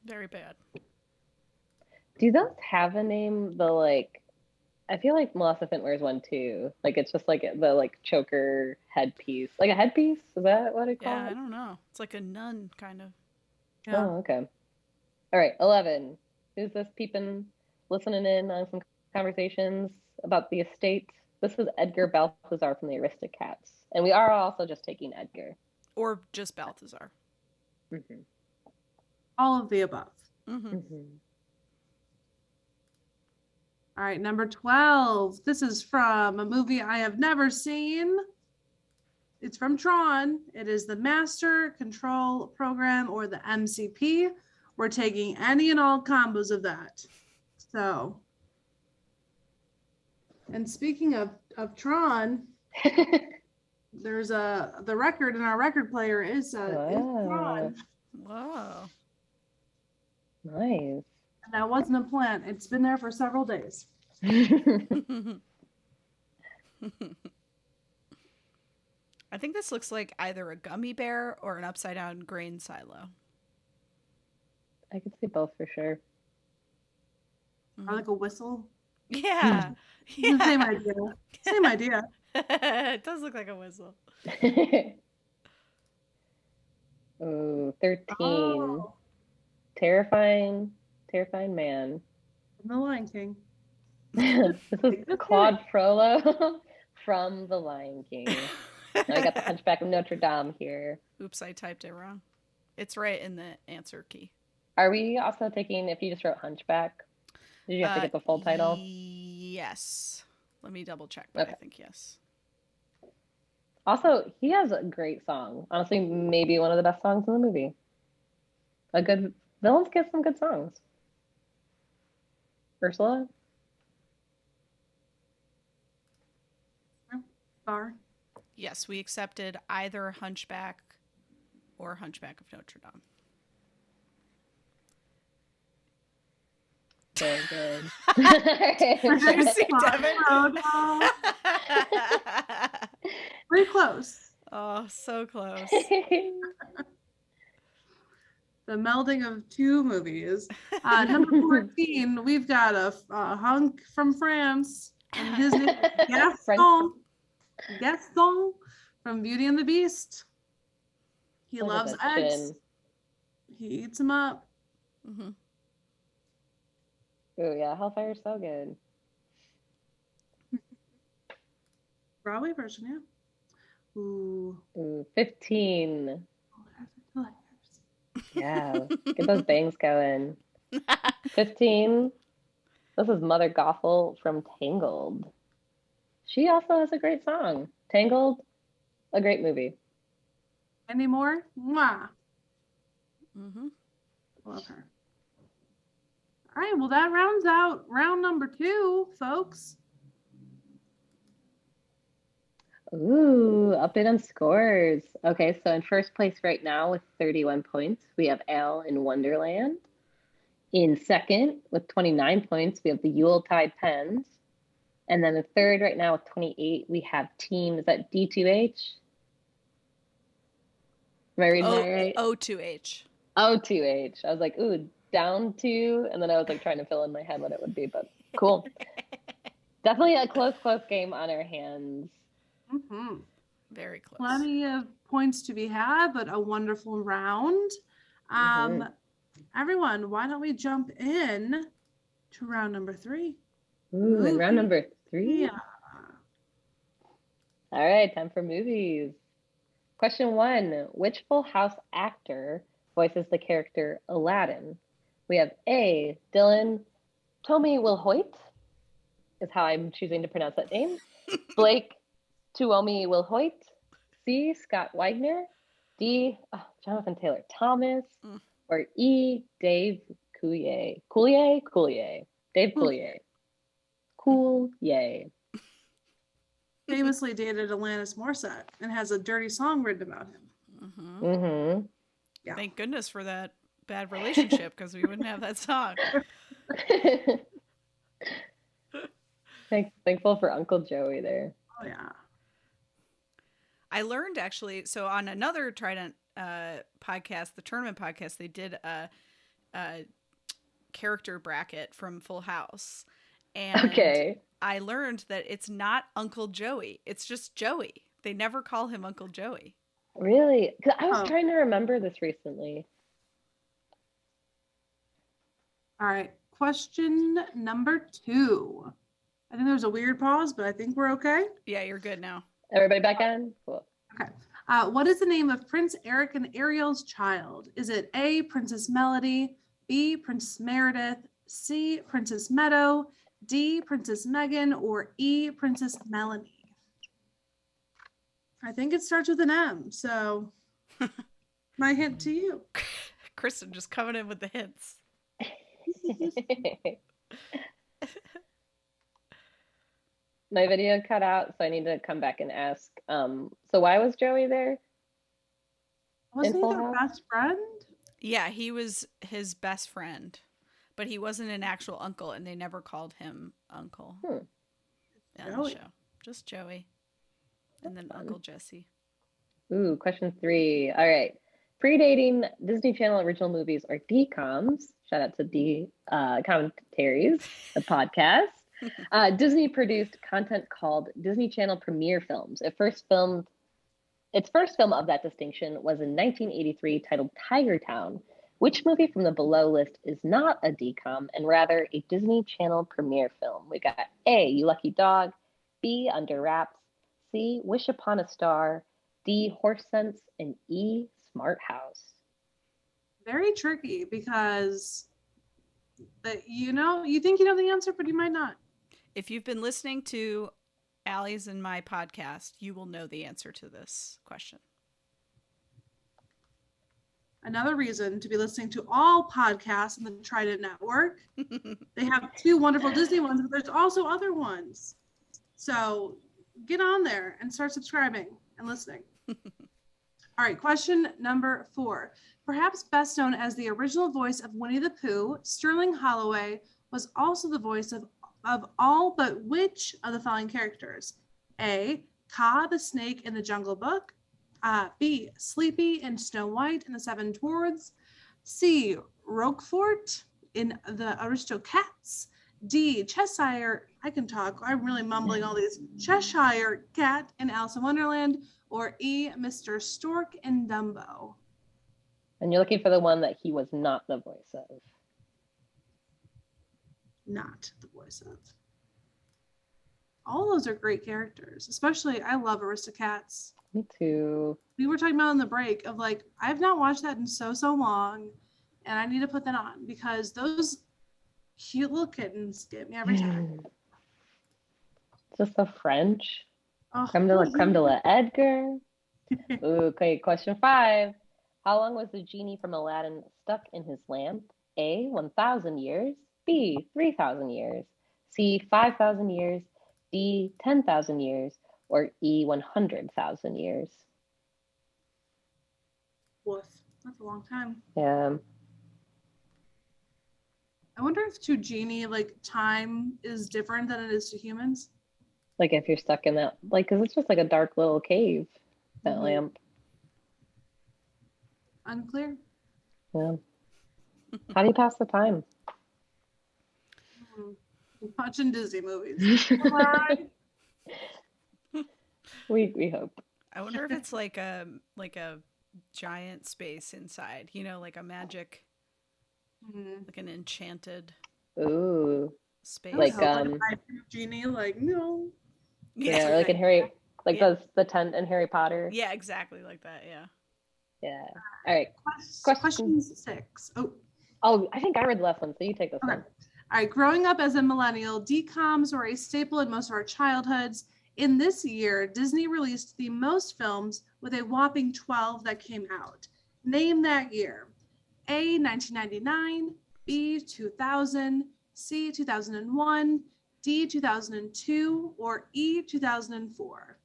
A: Very bad.
C: Do those have a name? The like, I feel like Maleficent wears one too. Like it's just like the like choker headpiece, like a headpiece. Is that what it called?
A: Yeah, I don't know. It's like a nun kind of.
B: Yeah.
C: Oh, okay. All right, 11. Who's this peeping, listening in on some conversations about the estate? This is Edgar Balthazar from the Aristocats, and we are also just taking Edgar.
A: Or just Balthazar.
C: Mm-hmm.
B: All of the above.
A: Mm-hmm.
C: Mm-hmm.
B: All right, number 12. This is from a movie I have never seen. It's from Tron. It is the Master Control Program, or the MCP. We're taking any and all combos of that. So, and speaking of Tron, there's the record in our record player is Tron.
A: Wow.
C: Nice.
B: And that wasn't a plant. It's been there for several days.
A: I think this looks like either a gummy bear or an upside down grain silo.
C: I could see both for sure.
B: Or like a whistle.
A: Yeah.
B: Yeah. Same idea. Same idea.
A: It does look like a whistle.
C: Oh, 13.
B: Oh,
C: Terrifying man.
B: from The Lion King.
C: This is Claude Frollo from The Lion King. Now I got the Hunchback of Notre Dame here.
A: Oops, I typed it wrong. It's right in the answer key.
C: Are we also taking, if you just wrote Hunchback? Did you have to get the full title?
A: Yes. Let me double check, but
C: Okay.
A: I think yes.
C: Also, he has a great song. Honestly, maybe one of the best songs in the movie. Villains get some good songs. Ursula?
B: Bar.
A: Yes, we accepted either Hunchback or Hunchback of Notre Dame.
C: Very good.
A: Did you see Devin?
B: Very close.
A: Oh, so close.
B: The melding of two movies. Number 14, we've got a hunk from France. And his name is Gaston from Beauty and the Beast. He loves eggs. He eats them up.
A: Mm-hmm.
C: Oh yeah, Hellfire's so good.
B: Broadway version, yeah. Ooh.
C: 15. Yeah, get those bangs going. 15. This is Mother Gothel from Tangled. She also has a great song. Tangled, a great movie.
B: Any more? Mwah.
A: Mm-hmm.
B: Love her. All right, well, that rounds out round number 2, folks.
C: Ooh, update on scores. Okay, so in first place right now with 31 points, we have Al in Wonderland. In second with 29 points, we have the Yuletide Pens. And then in third right now with 28, we have Team, is that D2H? Am I reading that right?
A: O2H.
C: O2H. I was like, ooh, down 2. And then I was like trying to fill in my head what it would be, but cool. Definitely a close game on our hands.
B: Mm-hmm.
A: Very close.
B: Plenty of points to be had, but a wonderful round. Everyone, why don't we jump in to round number 3?
C: Ooh, and round number 3?
B: Yeah.
C: All right, time for movies. Question 1. Which Full House actor voices the character Aladdin? We have A, Dylan Tommy Wilhoit, is how I'm choosing to pronounce that name. Blake Tuomi Wilhoit. C, Scott Wagner. D, Jonathan Taylor Thomas. Or E, Dave Coulier. Coulier. Dave Coulier. Coulier.
B: Famously dated Alanis Morissette and has a dirty song written about him.
A: Mm-hmm.
C: Mm-hmm.
B: Yeah.
A: Thank goodness for that bad relationship, because we wouldn't have that song.
C: Thankful for Uncle Joey there.
B: Oh, yeah.
A: I learned actually, so on another Trident podcast, the tournament podcast, they did a character bracket from Full House. And
C: okay.
A: I learned that it's not Uncle Joey. It's just Joey. They never call him Uncle Joey.
C: Really? 'Cause I was trying to remember this recently.
B: All right. Question number 2. I think there's a weird pause, but I think we're okay.
A: Yeah, you're good now.
C: Everybody back on? Cool.
B: Okay. What is the name of Prince Eric and Ariel's child? Is it A, Princess Melody, B, Princess Meredith, C, Princess Meadow, D, Princess Megan, or E, Princess Melanie? I think it starts with an M, so my hint to you.
A: Kristen just coming in with the hints.
C: My video cut out, so I need to come back and ask. So why was Joey there?
B: Wasn't he their best friend?
A: Yeah, he was his best friend, but he wasn't an actual uncle, and they never called him uncle. On the show. Just Joey. And then Uncle Jesse.
C: Ooh, question 3. All right. Predating Disney Channel original movies are DCOMs. Shout out to D Commentaries, the podcast. Disney produced content called Disney Channel Premiere Films. Its first film of that distinction was in 1983 titled Tiger Town. Which movie from the below list is not a DCOM and rather a Disney Channel premiere film? We got A, You Lucky Dog, B, Under Wraps, C, Wish Upon a Star, D, Horse Sense, and E, Smart House.
B: Very tricky because that you think you know the answer, but you might not.
A: If you've been listening to Allie's and my podcast, you will know the answer to this question.
B: Another reason to be listening to all podcasts in the Trident Network. They have 2 wonderful Disney ones, but there's also other ones. So get on there and start subscribing and listening. All right, question number 4. Perhaps best known as the original voice of Winnie the Pooh, Sterling Holloway was also the voice of all but which of the following characters? A. Kaa the snake in the Jungle Book. B. Sleepy in Snow White and the Seven Dwarfs. C. Roquefort in the Aristocats. D. Cheshire, I can talk, I'm really mumbling all these. Cheshire Cat in Alice in Wonderland. Or E. Mr. Stork in Dumbo.
C: And you're looking for the one that he was not the voice of.
B: Not the voice of. All those are great characters. Especially, I love Aristocats.
C: Me too.
B: We were talking about on the break of like, I've not watched that in so long, and I need to put that on because those cute little kittens get me every time.
C: Just the French.
B: Oh,
C: Creme de la Edgar. Ooh, okay, question 5. How long was the genie from Aladdin stuck in his lamp? A, 1,000 years. B, 3,000 years. C, 5,000 years. D, 10,000 years. Or E, 100,000 years.
B: woof. That's a long time.
C: Yeah.
B: I wonder if to Genie, like, time is different than it is to humans.
C: Like if you're stuck in that, like, because it's just like a dark little cave, that lamp.
B: Unclear.
C: Yeah. How do you pass the time?
B: Watching Disney movies. Am I right?
C: We hope.
A: I wonder if it's like a giant space inside, like a magic, like an enchanted
C: Ooh.
A: space.
C: Like
B: Genie, like, no.
C: Yeah, or like in Harry, like the tent in Harry Potter.
A: Yeah, exactly like that. Yeah.
C: Yeah. All right.
B: Question 6.
C: Oh, I think I read the last one, so you take this one.
B: All right. Growing up as a millennial, DComs were a staple in most of our childhoods. In this year, Disney released the most films with a whopping 12 that came out. Name that year. A, 1999, B, 2000, C, 2001, D, 2002, or E, 2004.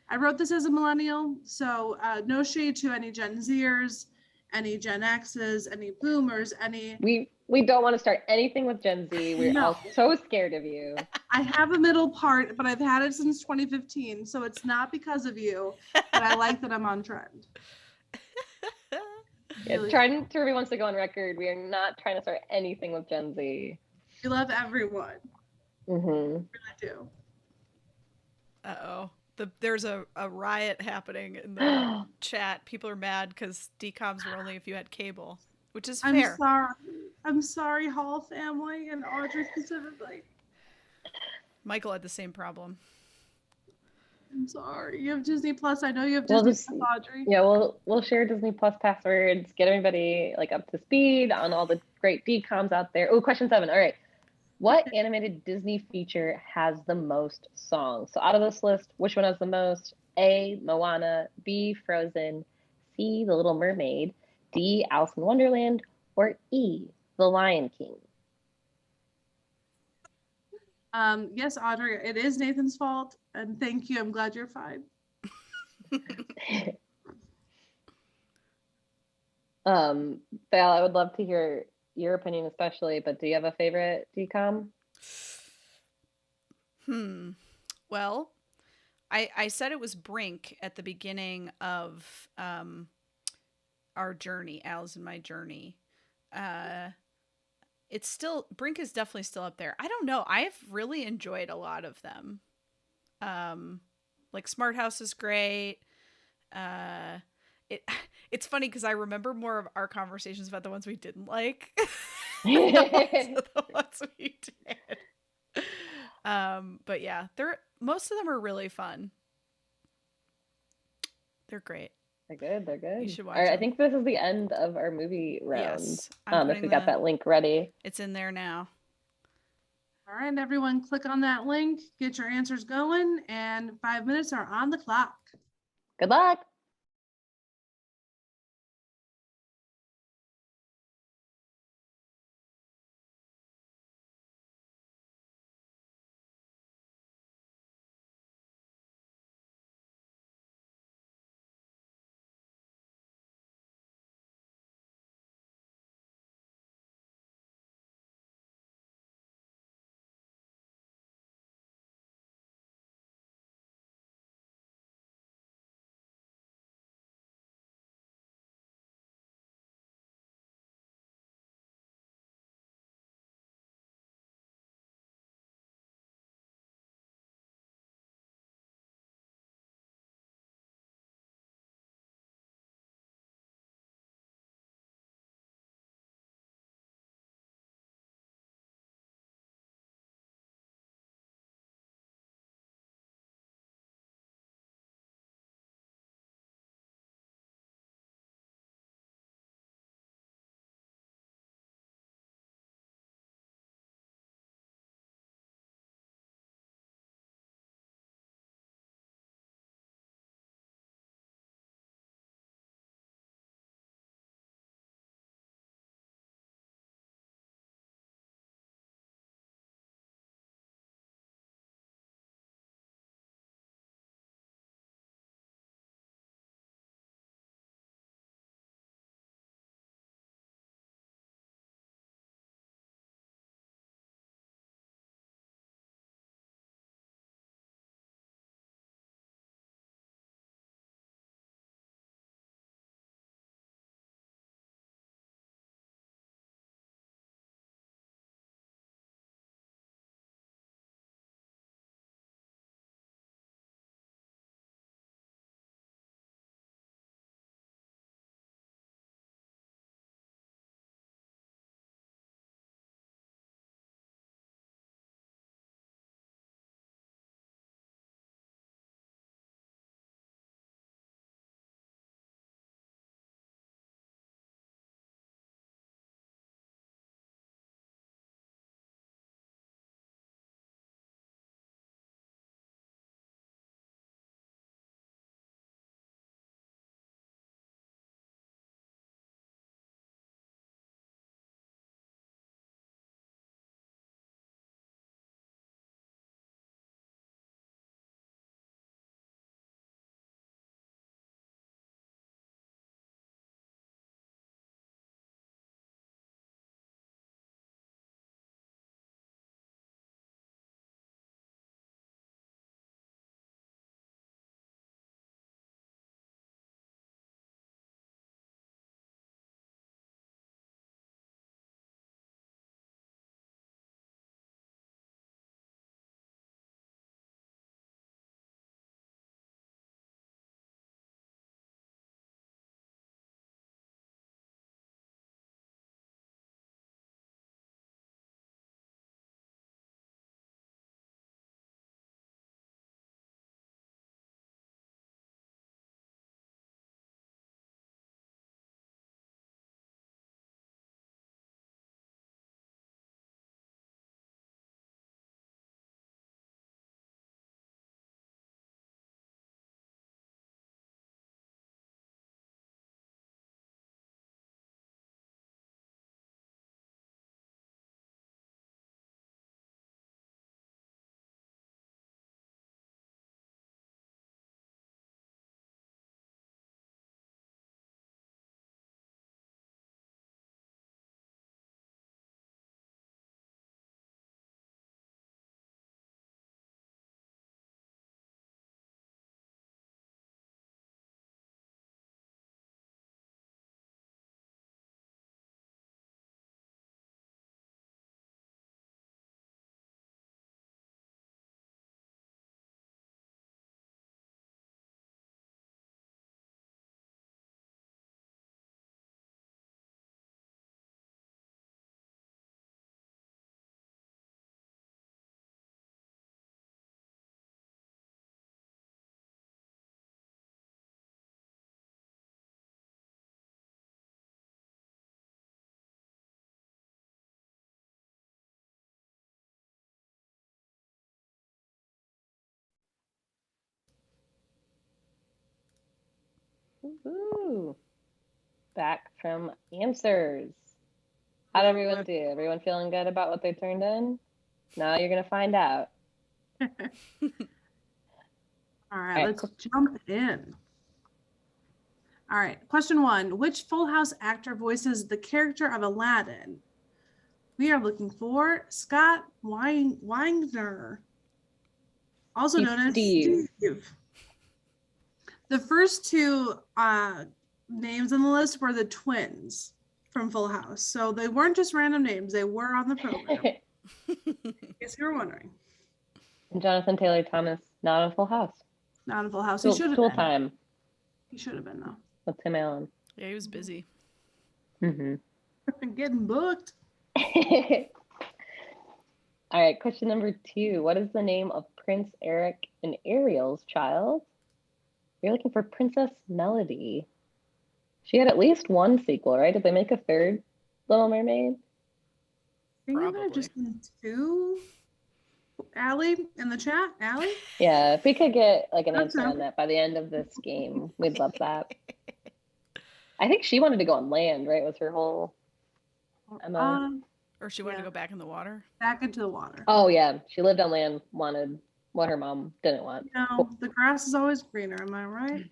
B: I wrote this as a millennial, so no shade to any Gen Zers, any Gen X's, any boomers, any...
C: We don't want to start anything with Gen Z. We're all so scared of you.
B: I have a middle part, but I've had it since 2015, so it's not because of you, but I like that I'm on trend.
C: Yeah, Trident Turby wants to go on record. We are not trying to start anything with Gen Z.
B: We love everyone.
C: Mm-hmm.
B: We really do.
A: Uh-oh. There's a riot happening in the chat. People are mad because DComs were only if you had cable, which is fair.
B: I'm sorry, Hall family and Audrey specifically.
A: Michael had the same problem.
B: I'm sorry. You have Disney Plus. I know you have Disney Plus, Audrey.
C: Yeah, we'll share Disney Plus passwords, get everybody like up to speed on all the great DComs out there. Oh, question 7. All right. What animated Disney feature has the most songs? So out of this list, which one has the most? A, Moana, B, Frozen, C, The Little Mermaid, D, Alice in Wonderland, or E, The Lion King?
B: Yes, Audrey, it is Nathan's fault, and thank you. I'm glad you're fine.
C: Val, I would love to hear your opinion especially, but do you have a favorite DCOM?
A: Well, I said it was Brink at the beginning of our journey, Al's and my journey. It's still, Brink is definitely still up there. I don't know. I've really enjoyed a lot of them. Like Smart House is great. It's funny because I remember more of our conversations about the ones we didn't like than the ones we did. But yeah, most of them are really fun. They're great.
C: They're good. They're good.
A: You should watch
C: All right, I
A: them.
C: think this is the end of our movie round.
A: Yes, I'm
C: If we got that link ready.
A: It's in there now.
B: All right, everyone, click on that link, get your answers going, and 5 minutes are on the clock.
C: Good luck. Ooh. Back from answers. How'd everyone do? Everyone feeling good about what they turned in? Now you're going to find out.
B: All right, let's jump in. All right, question 1. Which Full House actor voices the character of Aladdin? We are looking for Scott Weinger, also known as Steve. The first two names on the list were the twins from Full House. So they weren't just random names, they were on the program. In case you were wondering.
C: And Jonathan Taylor Thomas, not on Full House.
B: Not in Full House. He should have
C: been.
B: Full
C: time.
B: He should have been, though.
C: With Tim Allen.
A: Yeah, he was busy.
B: Getting booked.
C: All right, question number 2. What is the name of Prince Eric and Ariel's child? You're looking for Princess Melody. She had at least one sequel, right? Did they make a third Little Mermaid?
B: I think there have just been 2. Allie in the chat? Allie?
C: Yeah, if we could get like an answer on that by the end of this game, we'd love that. I think she wanted to go on land, right? Was her whole
A: or she wanted to go back in the water?
B: Back into the water.
C: Oh, yeah. She lived on land, wanted what her mom didn't want.
B: No, the grass is always greener. Am I right?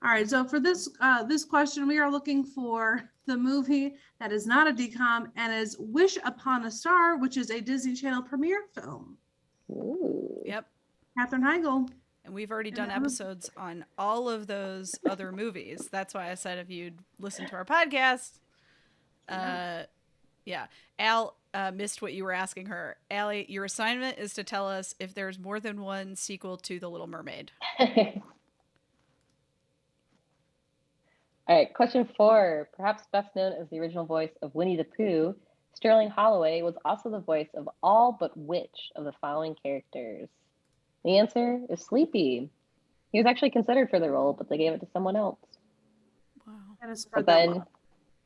B: All right. So for this this question, we are looking for the movie that is not a DCOM and is Wish Upon a Star, which is a Disney Channel premiere film.
C: Ooh.
A: Yep.
B: Catherine Heigl.
A: And we've already done episodes on all of those other movies. That's why I said if you'd listen to our podcast. Yeah. Al missed what you were asking her. Allie, your assignment is to tell us if there's more than one sequel to The Little Mermaid.
C: All right, question 4. Perhaps best known as the original voice of Winnie the Pooh, Sterling Holloway was also the voice of all but which of the following characters? The answer is Sleepy. He was actually considered for the role, but they gave it to someone else.
A: Wow.
C: But then,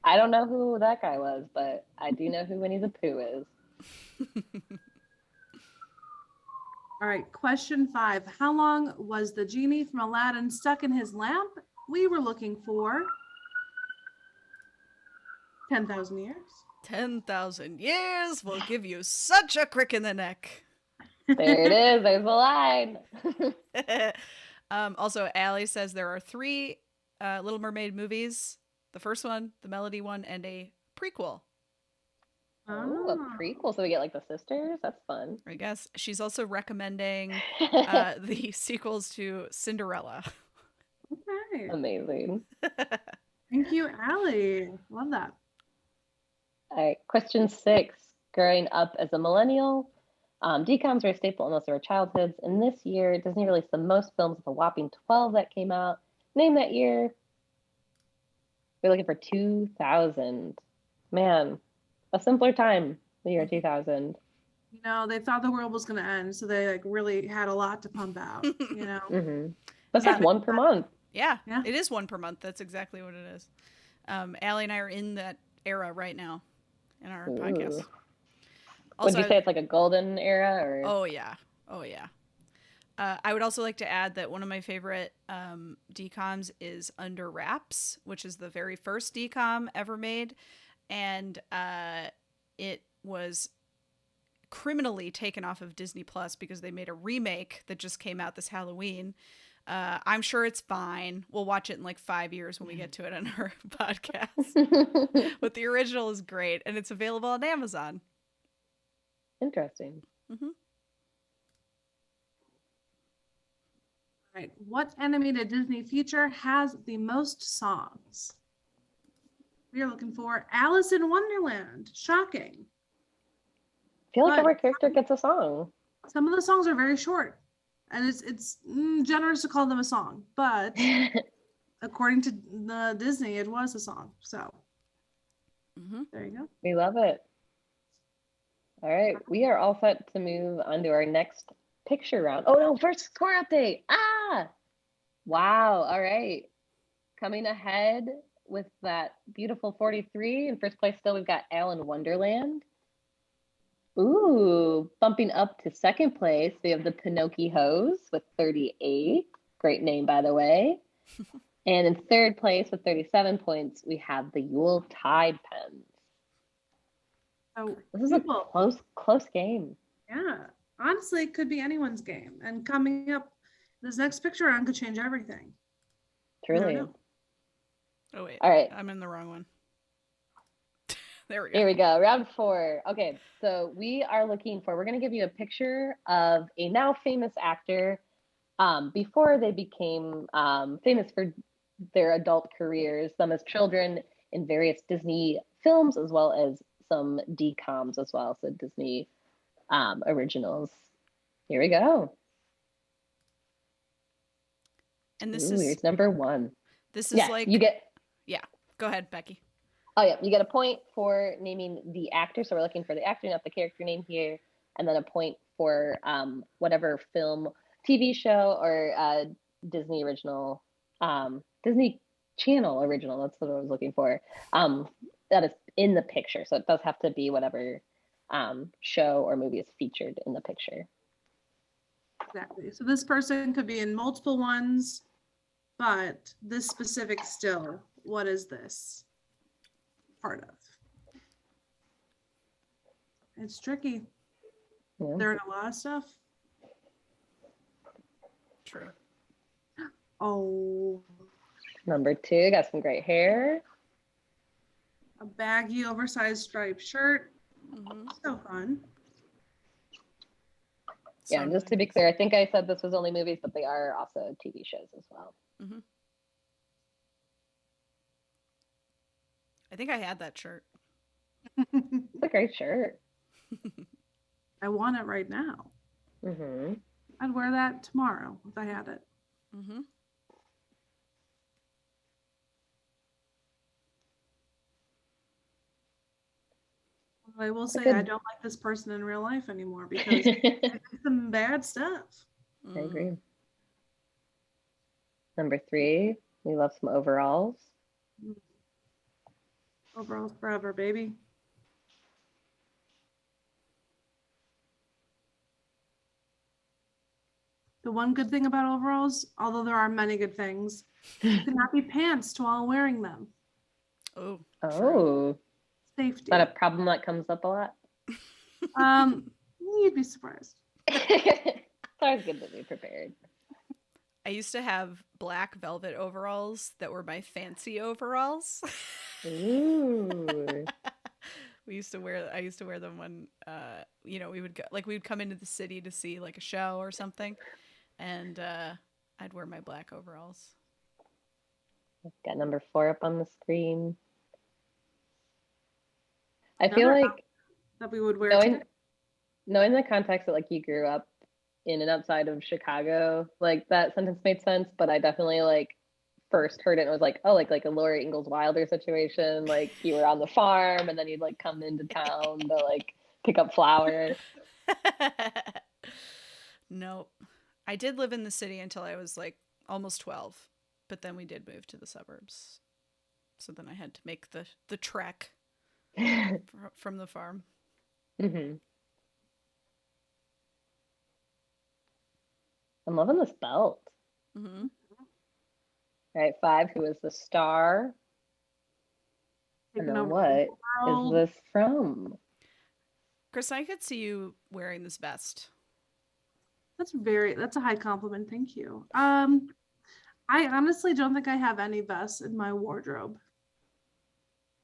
C: I don't know who that guy was, but I do know who Winnie the Pooh is.
B: All right, question 5. How long was the genie from Aladdin stuck in his lamp? We were looking for 10,000 years.
A: 10,000 years will give you such a crick in the neck.
C: There it is. There's the line.
A: Also, Allie says there are 3 Little Mermaid movies. The first one, the Melody one, and a prequel.
C: Oh, a prequel. So we get like the sisters? That's fun.
A: I guess. She's also recommending the sequels to Cinderella.
B: Okay.
C: Amazing.
B: Thank you, Allie. Love that.
C: All right, question 6. Growing up as a millennial, DCOMs were a staple in most of our childhoods, and this year Disney released the most films with a whopping 12 that came out. Name that year. We're looking for 2000. Man, a simpler time, the year 2000.
B: You know, they thought the world was going to end, so they like really had a lot to pump out, you know.
C: But that's one per month.
A: Yeah, it is 1 per month. That's exactly what it is. Allie and I are in that era right now in our podcast.
C: Also, would you say it's like a golden era? Or?
A: Oh, yeah. I would also like to add that one of my favorite DCOMs is Under Wraps, which is the very first DCOM ever made. And it was criminally taken off of Disney Plus because they made a remake that just came out this Halloween. I'm sure it's fine. We'll watch it in like 5 years when we get to it on our podcast. But the original is great, and it's available on Amazon.
C: Interesting.
B: All right. What animated Disney feature has the most songs? We are looking for Alice in Wonderland. Shocking.
C: I feel like every character gets a song.
B: Some of the songs are very short. And it's generous to call them a song, but according to the Disney, it was a song. So there you go.
C: We love it. All right, we are all set to move on to our next picture round. Oh no, first score update. Wow. All right. Coming ahead with that beautiful 43. In first place still, we've got Alan Wonderland. Ooh, bumping up to second place, we have the Pinocchio with 38. Great name, by the way. And in third place with 37 points, we have the Yule Tide pens.
B: So
C: This is a close game.
B: Yeah, honestly, it could be anyone's game. And coming up, this next picture on could change everything.
C: Truly.
A: Oh wait,
C: all right,
A: I'm in the wrong one. There we go.
C: Here we go. Round 4. Okay, so we're going to give you a picture of a now famous actor before they became famous for their adult careers, some as children in various Disney films, as well as some DCOMs as well, so Disney originals. Here we go.
A: And this is
C: here's number 1.
A: This is
C: you get.
A: Yeah, go ahead, Becky.
C: Oh yeah, you get a point for naming the actor. So we're looking for the actor, not the character name here, and then a point for whatever film, TV show, or Disney original, Disney Channel original. That's what I was looking for. That is in the picture. So it does have to be whatever show or movie is featured in the picture.
B: Exactly. So this person could be in multiple ones, but this specific still, what is this part of? It's tricky.
C: Yeah.
B: They're in a lot of stuff.
A: True.
B: Oh.
C: Number 2, got some great hair.
B: A baggy, oversized striped shirt.
A: Mm-hmm.
B: So fun.
C: Yeah, and just to be clear, I think I said this was only movies, but they are also TV shows as well.
A: Mm-hmm. I think I had that shirt.
C: It's a great shirt.
B: I want it right now.
C: Mm-hmm.
B: I'd wear that tomorrow if I had it.
A: Mm-hmm.
B: I will say I don't like this person in real life anymore because they did some bad stuff.
C: I agree. Number 3, we love some overalls.
B: Overalls forever, baby. The one good thing about overalls, although there are many good things, you cannot be pants to while wearing them.
A: Oh.
C: Is
B: Safety.
C: that a problem that comes up a lot?
B: You'd be surprised.
C: It's always good to be prepared.
A: I used to have black velvet overalls that were my fancy overalls.
C: Ooh.
A: I used to wear them when we would go, like we would come into the city to see like a show or something, and I'd wear my black overalls.
C: Got number 4 up on the screen. I feel like
B: that we would wear
C: knowing the context that like you grew up in and outside of Chicago, like that sentence made sense, but I definitely like first heard it and was like, oh, like a Laura Ingalls Wilder situation, like you were on the farm and then you'd like come into town to like pick up flowers.
A: Nope. I did live in the city until I was like almost 12, but then we did move to the suburbs. So then I had to make the trek from the farm.
C: Mm-hmm. I'm loving this belt.
A: Mm-hmm.
C: All right, 5, who is the star? And then what is this from?
A: Chris, I could see you wearing this vest.
B: That's a high compliment. Thank you. I honestly don't think I have any vests in my wardrobe.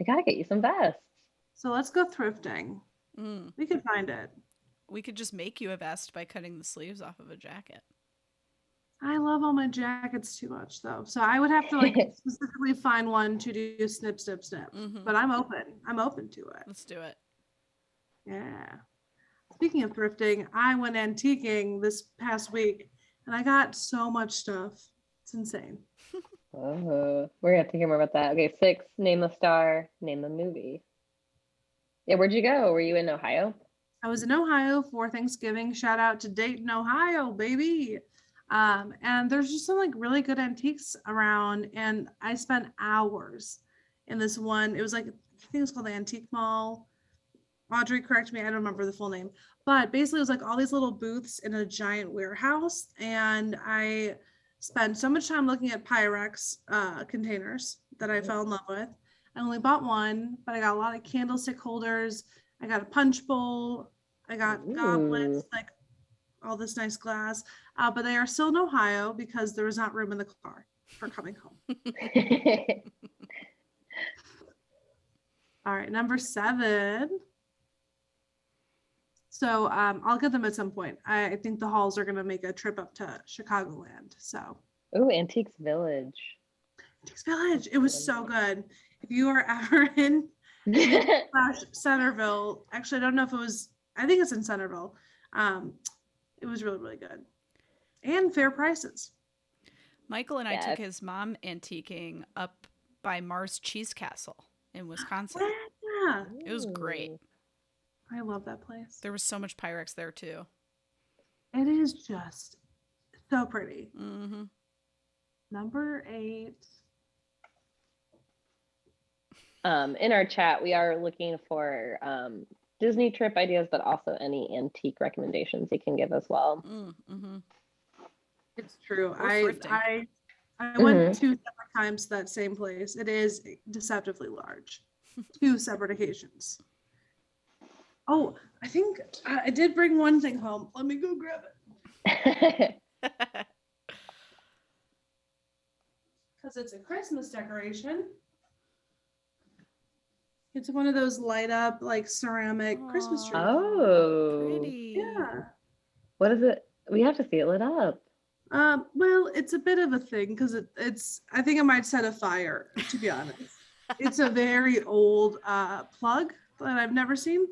C: I gotta get you some vests.
B: So let's go thrifting. We could find it.
A: We could just make you a vest by cutting the sleeves off of a jacket.
B: I love all my jackets too much though. So I would have to like specifically find one to do snip, snip, snip.
A: Mm-hmm.
B: But I'm open to it.
A: Let's do it.
B: Yeah. Speaking of thrifting, I went antiquing this past week and I got so much stuff. It's insane.
C: Oh, we're gonna have to hear more about that. Okay, 6, name the star, name the movie. Yeah, where'd you go? Were you in Ohio?
B: I was in Ohio for Thanksgiving. Shout out to Dayton, Ohio, baby. And there's just some like really good antiques around, and I spent hours in this one. It was like, I think it was called the Antique Mall. Audrey, correct me, I don't remember the full name, but basically it was like all these little booths in a giant warehouse, and I spent so much time looking at Pyrex containers that I fell in love with. I only bought one, but I got a lot of candlestick holders. I got a punch bowl. I got goblets, like all this nice glass. But they are still in Ohio because there was not room in the car for coming home. All right, number 7. So I'll get them at some point. I think the Halls are going to make a trip up to Chicagoland. So.
C: Ooh, Antiques Village.
B: Antiques Village. It was so good. If you are ever in Centerville, actually, I don't know if it was, I think it's in Centerville. It was really, really good. And fair prices.
A: Michael and I took his mom antiquing up by Mars Cheese Castle in Wisconsin.
B: Yeah.
A: It was great.
B: I love that place.
A: There was so much Pyrex there too.
B: It is just so pretty.
A: Mm-hmm.
B: Number 8.
C: In our chat, we are looking for Disney trip ideas, but also any antique recommendations you can give as well.
A: Mm-hmm.
B: It's true.
A: Thrifting.
B: I went 2 separate times to that same place. It is deceptively large. 2 separate occasions. Oh, I think I did bring one thing home. Let me go grab it. Because it's a Christmas decoration. It's one of those light up like ceramic Christmas trees.
C: Oh,
A: pretty.
B: Yeah.
C: What is it? We have to see it lit up.
B: Well, it's a bit of a thing because it's. I think it might set a fire. To be honest, it's a very old plug that I've never seen.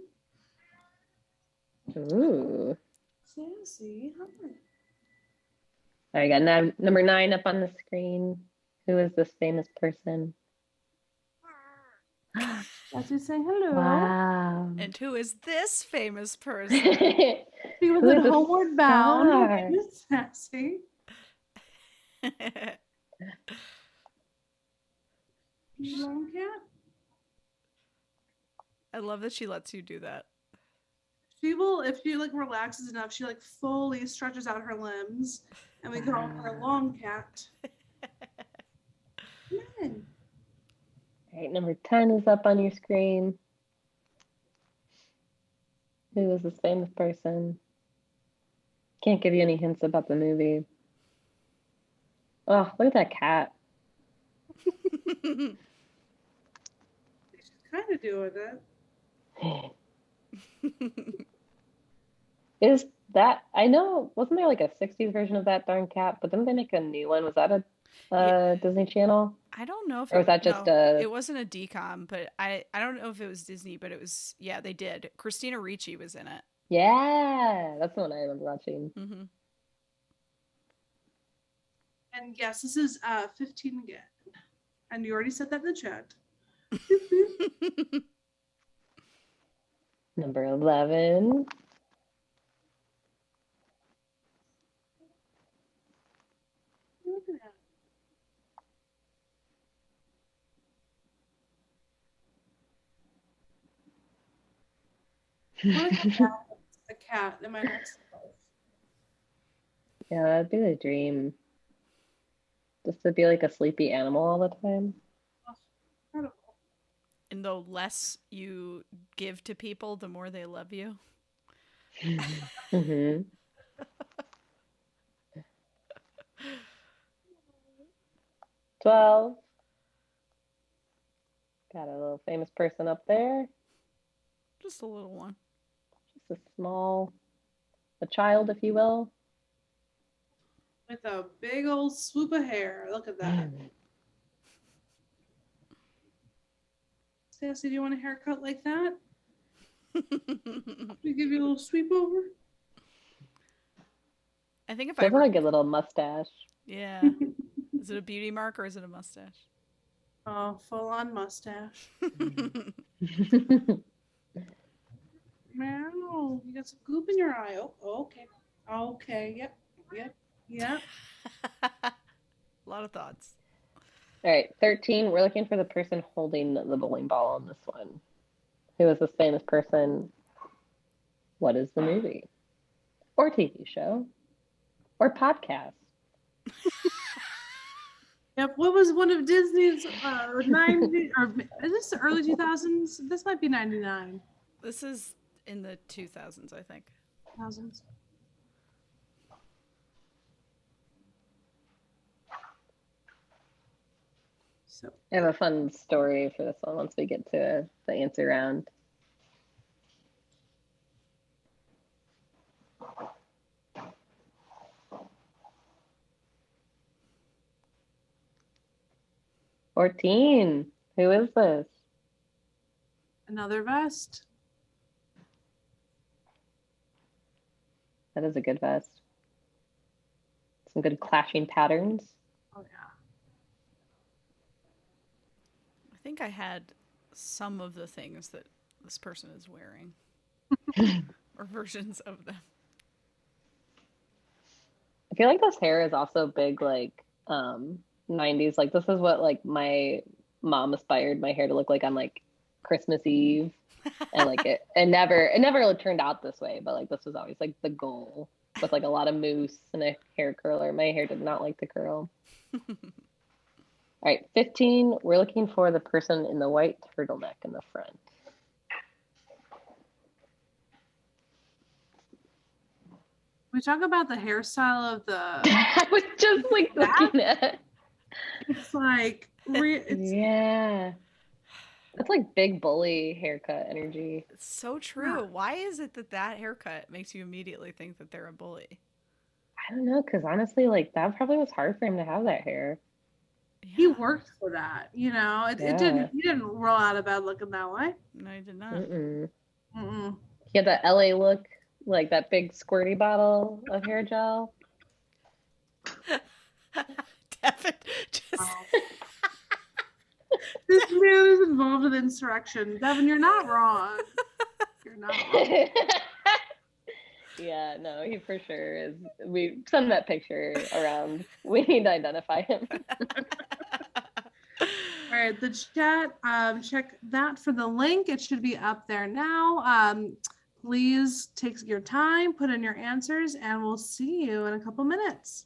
C: Ooh.
B: Sassy.
C: All right, got number 9 up on the screen. Who is this famous person?
B: Sassy saying hello.
C: Wow.
A: And who is this famous person?
B: She was in Homeward Bound. Okay, Miss Sassy. Long cat.
A: I love that she lets you do that.
B: She will, if she like relaxes enough, she like fully stretches out her limbs, and we call her long cat. Good.
C: All right, number 10 is up on your screen. Who is this famous person? Can't give you any hints about the movie. Oh, look at that cat.
B: She's kind of doing it.
C: Is that, I know, wasn't there like a 60s version of that darn cat, but didn't they make a new one? Was that a Disney Channel?
A: I don't know if
C: or was that just a...
A: It wasn't a decom, but I don't know if it was Disney, but it was, yeah, they did. Christina Ricci was in it.
C: Yeah, that's the one I remember watching.
A: Mm-hmm.
B: And yes, this is 15 again. And you already said that in the chat.
C: Number 11.
B: Look at that. What if a cat in my next life?
C: Yeah, that'd be the dream. Just to be like a sleepy animal all the time.
B: Oh, incredible.
A: And the less you give to people, the more they love you.
C: Mm-hmm. 12. Got a little famous person up there.
A: Just a little one.
C: Just a child, if you will.
B: With a big old swoop of hair. Look at that. Sassy, do you want a haircut like that? We give you a little sweep over?
A: I think if
C: Does have a good little mustache.
A: Yeah. Is it a beauty mark or is it a mustache?
B: Oh, full on mustache. Meow. You got some goop in your eye. Oh, okay. Okay. Yep.
A: A lot of thoughts.
C: All right, 13. We're looking for the person holding the bowling ball on this one. Who is this famous person? What is the movie? Or TV show? Or podcast?
B: Yep. What was one of Disney's 90 or is this the early 2000s? This might be 99.
A: This is in the 2000s, I think.
B: Thousands. So
C: I have a fun story for this one once we get to the answer round. $14. Who is this?
B: another vest.
C: That is a good vest. Some good clashing patterns.
B: Oh yeah.
A: I think I had some of the things that this person is wearing, or versions of them.
C: I feel like this hair is also big, like 90s. Like this is what like my mom aspired my hair to look like on like Christmas Eve, and like it never really turned out this way. But like this was always like the goal, with like a lot of mousse and a hair curler. My hair did not like to curl. All right, 15. We're looking for the person in the white turtleneck in the front.
B: We talk about the hairstyle of the.
C: I was just like looking at.
B: It's like it's,
C: Yeah. That's like big bully haircut energy.
A: It's so true.
B: Yeah.
A: Why is it that that haircut makes you immediately think that they're a bully?
C: I don't know, because honestly, like that probably was hard for him to have that hair.
B: he
A: Yeah.
B: worked for that, you know. It
C: Yeah.
B: didn't. He didn't roll out of bed looking that way.
A: No, I did not.
C: Mm-mm.
B: Mm-mm.
C: He had that LA look, like that big squirty bottle of hair gel.
A: Devin just.
B: Wow. This man is involved in insurrection. Devin, you're not wrong. You're not wrong.
C: Yeah, no, he for sure is. We send that picture around. We need to identify him.
B: All right, the chat, check that for the link. It should be up there now. Please take your time, put in your answers, and we'll see you in a couple minutes.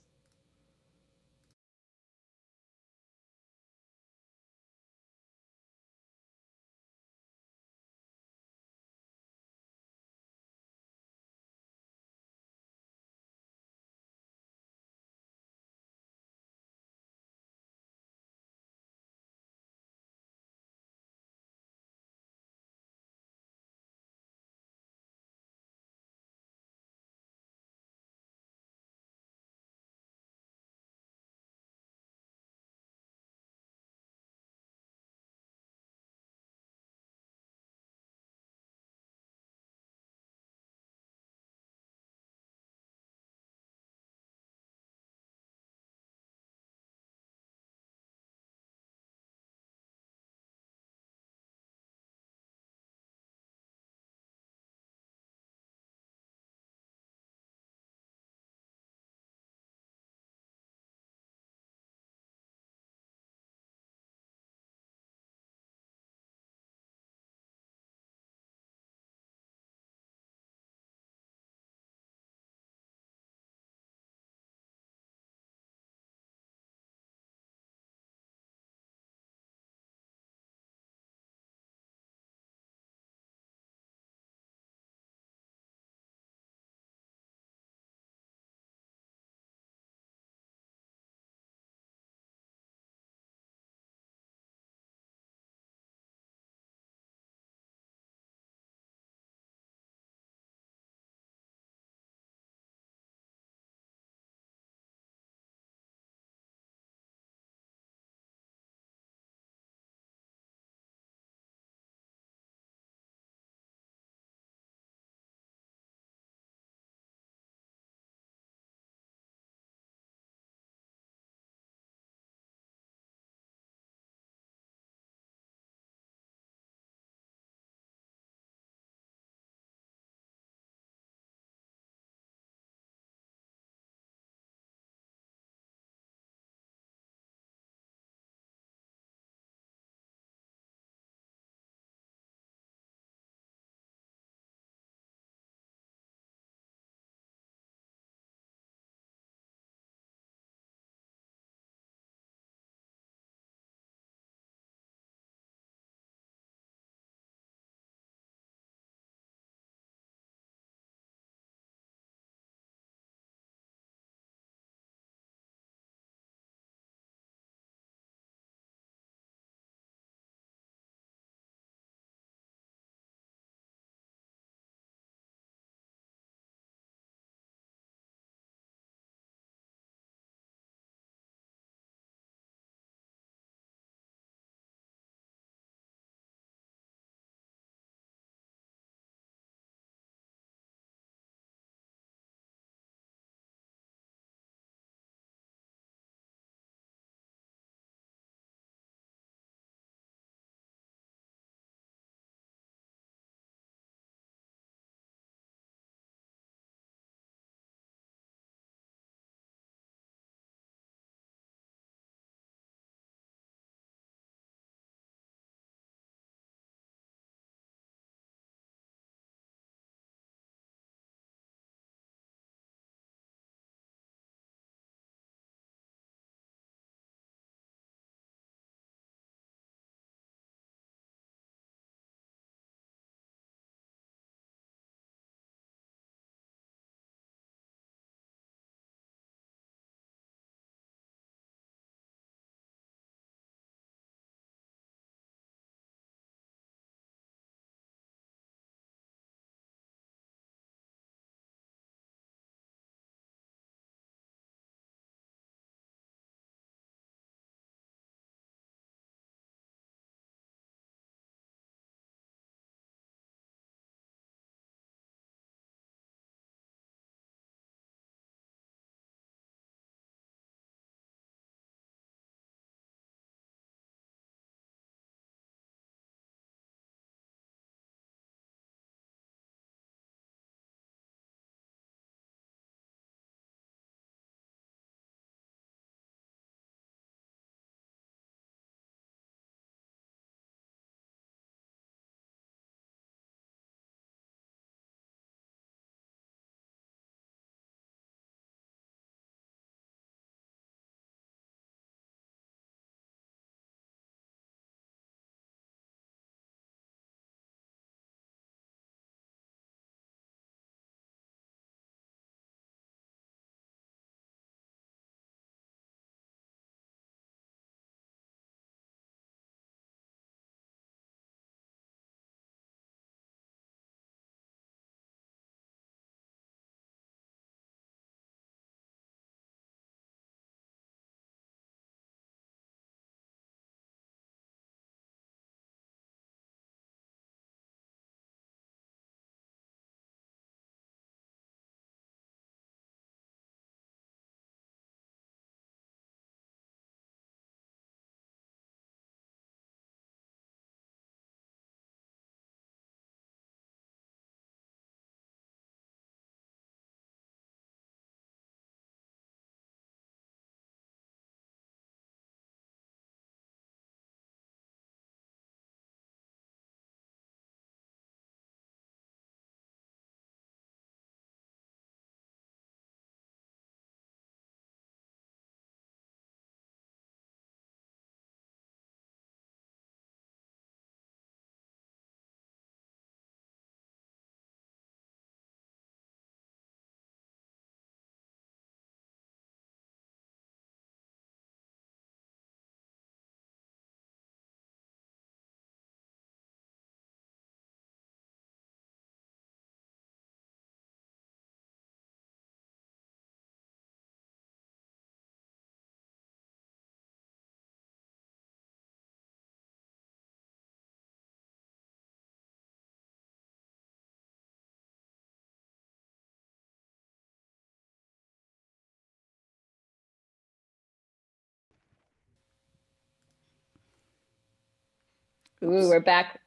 C: Ooh, we're back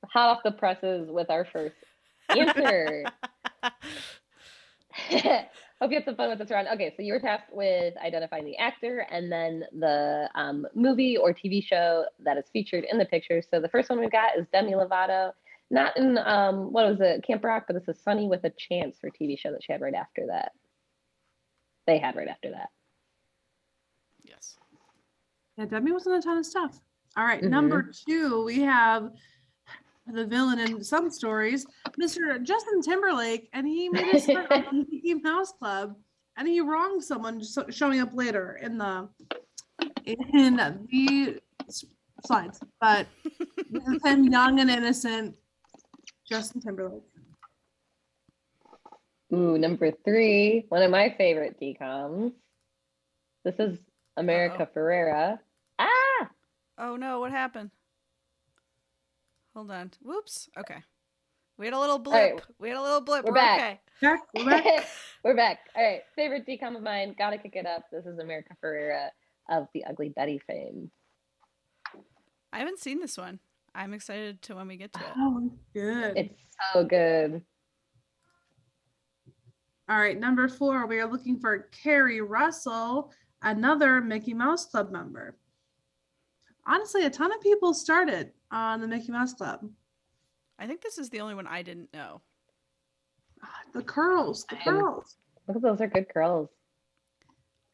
C: hot off the presses with our first answer. Hope you had some fun with this round. Okay, so you were tasked with identifying the actor and then the movie or TV show that is featured in the picture. So the first one we got is Demi Lovato, not in what was it, Camp Rock, but this is Sunny with a Chance for TV show that she had right after that. They had right after that.
A: Yes.
B: Yeah, Demi was in a ton of stuff. All right, number 2, we have the villain in some stories, Mr. Justin Timberlake, and he made a start on the Mickey Mouse Club, and he wronged someone showing up later in the slides. But this is him, young and innocent, Justin Timberlake.
C: Ooh, number 3, one of my favorite DComs. This is America Ferrera. Ah!
A: Oh no, what happened? Hold on. Whoops. Okay. We had a little blip.
C: Right.
A: We had a little blip.
C: We're
A: back.
C: Okay.
B: We're back.
C: We're back. All right. Favorite DCOM of mine. Gotta kick it up. This is America Ferrera of the Ugly Betty fame.
A: I haven't seen this one. I'm excited to when we get to it.
B: Oh, good.
C: It's so good.
B: All right, number 4, we are looking for Carrie Russell, another Mickey Mouse Club member. Honestly, a ton of people started on the Mickey Mouse Club.
A: I think this is the only one I didn't know.
B: The curls.
C: Look at those are good curls.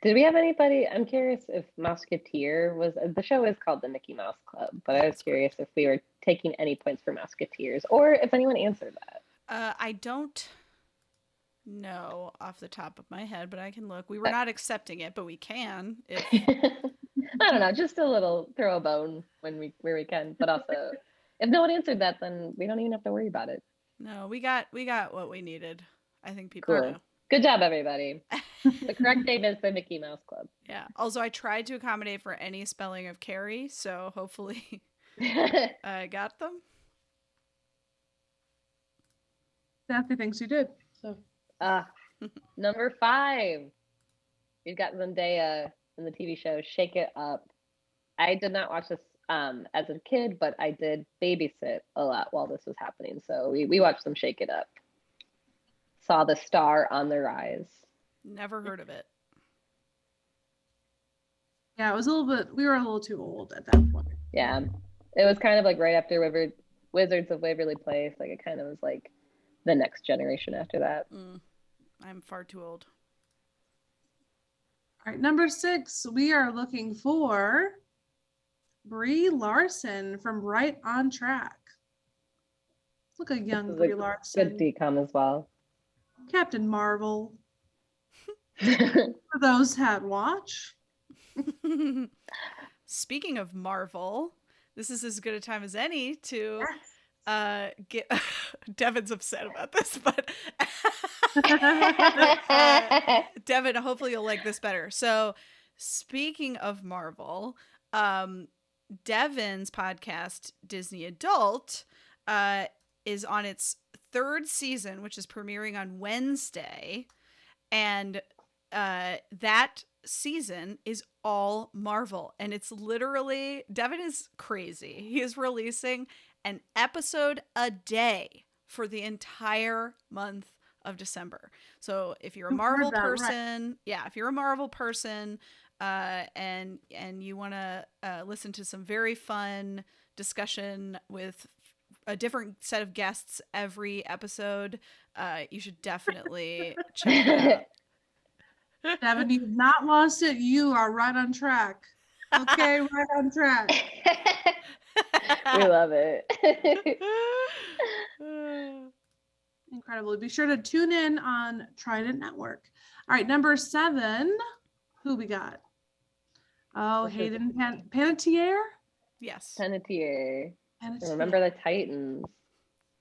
C: Did we have anybody? I'm curious if Mouseketeer was. The show is called the Mickey Mouse Club, but I was curious if we were taking any points for Mouseketeers or if anyone answered that.
A: I don't know off the top of my head, but I can look. We were not accepting it, but we can. If...
C: I don't know, just a little throw a bone where we can, but also if no one answered that, then we don't even have to worry about it.
A: No, we got what we needed. I think people know.
C: Good job, everybody. The correct name is the Mickey Mouse Club.
A: Yeah. Also, I tried to accommodate for any spelling of Carrie, so hopefully I got them.
B: Daphne thinks you did. So,
C: number 5, we've got Zendaya in the TV show Shake It Up. I did not watch this as a kid, but I did babysit a lot while this was happening. So we watched them Shake It Up. Saw the star on the rise.
A: Never heard of it.
B: yeah, it was we were a little too old at that point.
C: Yeah. It was kind of like right after Wizards of Waverly Place. Like it kind of was like the next generation after that.
A: I'm far too old.
B: All right, number 6, we are looking for Brie Larson from Right on Track. Look at young Brie Larson.
C: Good DCOM as well.
B: Captain Marvel. For those had watch.
A: Speaking of Marvel, this is as good a time as any to get Devin's upset about this, but Devin, hopefully you'll like this better. So speaking of Marvel, Devin's podcast Disney Adult is on its 3rd season, which is premiering on Wednesday, and that season is all Marvel, and it's literally, Devin is crazy. He is releasing an episode a day for the entire month of December. So if you're a Marvel person, if you're a Marvel person, and you want to listen to some very fun discussion with a different set of guests every episode, you should definitely check it out.
B: Devin, you've not lost it. You are right on track. Okay, right on track.
C: We love it.
B: Incredible. Be sure to tune in on Trident Network. All right, number 7. Who we got? Oh, Hayden Panettiere?
A: Yes.
C: Panettiere. Remember the Titans.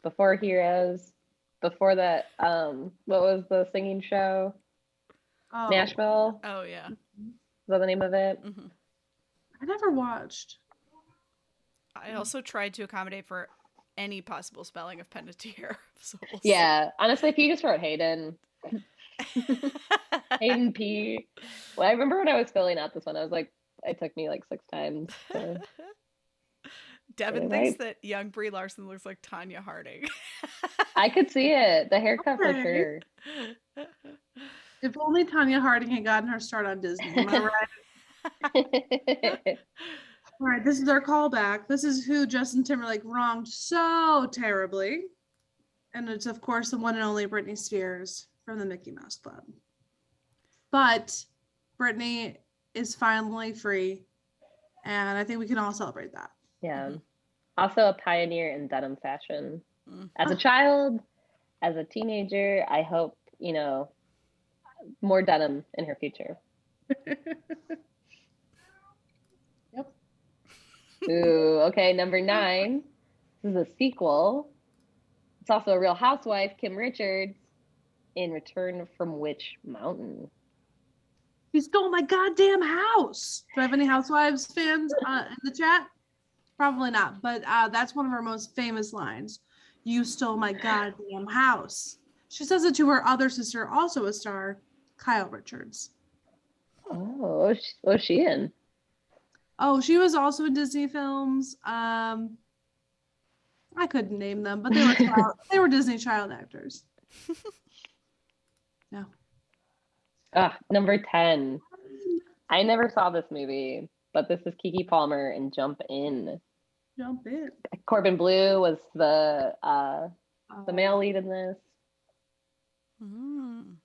C: Before Heroes. Before that, what was the singing show?
B: Oh.
C: Nashville.
A: Oh, yeah.
C: Is that the name of it?
A: Mm-hmm.
B: I never watched.
A: I also tried to accommodate for any possible spelling of Panettiere. So
C: honestly, if you just wrote Hayden. Hayden P. Well, I remember when I was filling out this one, I was like, it took me like 6 times.
A: Devin
C: Right.
A: thinks that young Brie Larson looks like Tanya Harding.
C: I could see it. The haircut for
B: Okay.
C: sure.
B: If only Tanya Harding had gotten her start on Disney. Am I right? All right, this is our callback. This is who Justin Timberlake wronged so terribly. And it's, of course, the one and only Britney Spears from the Mickey Mouse Club. But Britney is finally free. And I think we can all celebrate that.
C: Yeah. Also a pioneer in denim fashion.
A: Mm.
C: As a child, as a teenager, I hope, more denim in her future.
B: Yep.
C: Ooh, okay, number 9. This is a sequel. It's also a Real Housewife, Kim Richards, in Return from Witch Mountain.
B: He stole my goddamn house. Do I have any Housewives fans in the chat? Probably not, but that's one of her most famous lines. You stole my goddamn house. She says it to her other sister, also a star, Kyle Richards.
C: Oh, what's she in?
B: Oh, she was also in Disney films. I couldn't name them, but they were Disney child actors. No.
C: Number 10. I never saw this movie, but this is Keke Palmer in Jump In.
B: Jump in.
C: Corbin Bleu was the male lead in this.
A: Mm.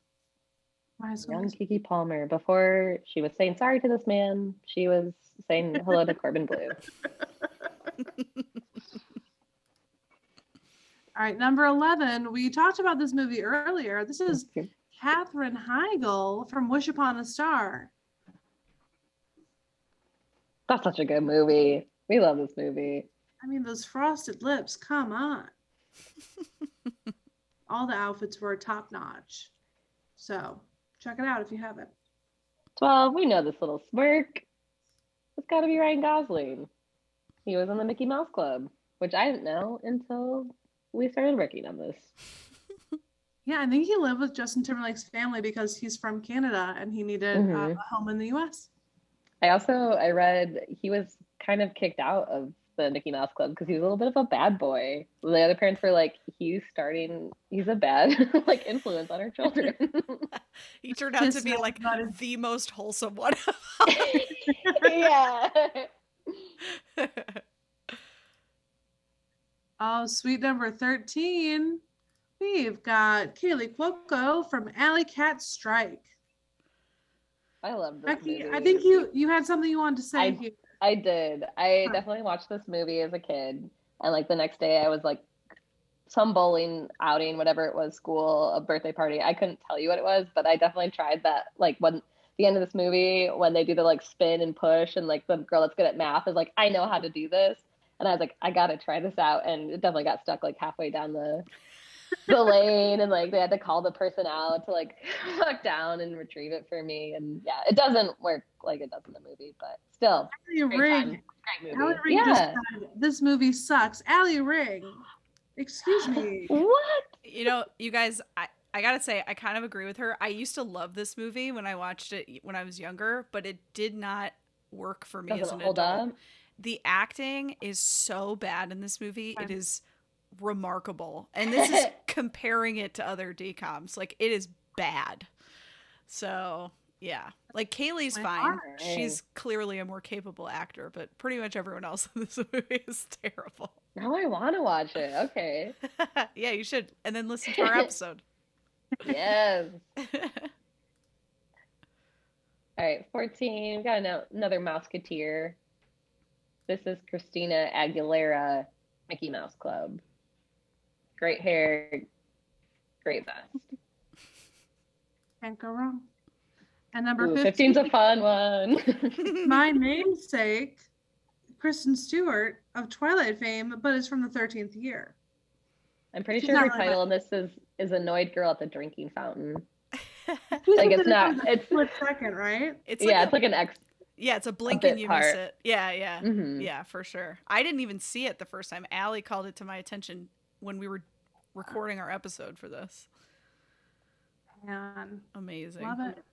C: Young Keke Palmer. Before she was saying sorry to this man, she was saying hello to Corbin Bleu.
B: All right, number 11. We talked about this movie earlier. This is Katherine Heigl from Wish Upon a Star.
C: That's such a good movie. We love this movie.
B: I mean, those frosted lips, come on. All the outfits were top notch. So check it out if you haven't.
C: 12. We know this little smirk. It's got to be Ryan Gosling. He was in the Mickey Mouse Club, which I didn't know until we started working on this.
B: Yeah, I think he lived with Justin Timberlake's family because he's from Canada and he needed a home in the U.S.
C: I read he was kind of kicked out of the Mickey Mouse Club because he was a little bit of a bad boy. The other parents were like, he's a bad influence on our children.
A: He turned out to be like the most wholesome one.
C: Yeah.
B: Oh, sweet number 13. We've got Kaylee Cuoco from Alicat Strike.
C: I love this
B: Becky,
C: movie.
B: I think you had something you wanted to say here.
C: I did. I definitely watched this movie as a kid. And the next day I was some bowling outing, whatever it was, school, a birthday party. I couldn't tell you what it was, but I definitely tried that. When the end of this movie, when they do the spin and push and the girl that's good at math is I know how to do this. And I was I got to try this out. And it definitely got stuck halfway down the lane, and they had to call the person out to walk down and retrieve it for me. And yeah, it doesn't work like it does in the movie, but still,
B: Great
C: movie.
B: Allie Ring just said, this movie sucks. Allie Ring, excuse me.
C: What?
A: You guys, I gotta say, I kind of agree with her. I used to love this movie when I watched it when I was younger, but it did not work for me as an adult.
C: Up.
A: The acting is so bad in this movie. It is remarkable. And this is comparing it to other DComs. It is bad. So, yeah. Kaylee's fine. She's clearly a more capable actor, but pretty much everyone else in this movie is terrible.
C: Now I want to watch it. Okay.
A: Yeah, you should. And then listen to our episode.
C: Yes. All right, 14. We've got another Mouseketeer. This is Christina Aguilera, Mickey Mouse Club. Great hair, great vest.
B: Can't go wrong. And number 15.
C: 15's a fun one.
B: My namesake, Kristen Stewart of Twilight fame, but is from the 13th year.
C: I'm pretty sure her title in this is Annoyed Girl at the Drinking Fountain.
B: It's not. It's split second, right?
A: It's
C: it's an X.
A: Yeah, it's a blink and you miss it. Yeah, yeah.
C: Mm-hmm.
A: Yeah, for sure. I didn't even see it the first time. Allie called it to my attention when we were recording our episode for this.
B: Man.
A: Amazing.
B: Love it.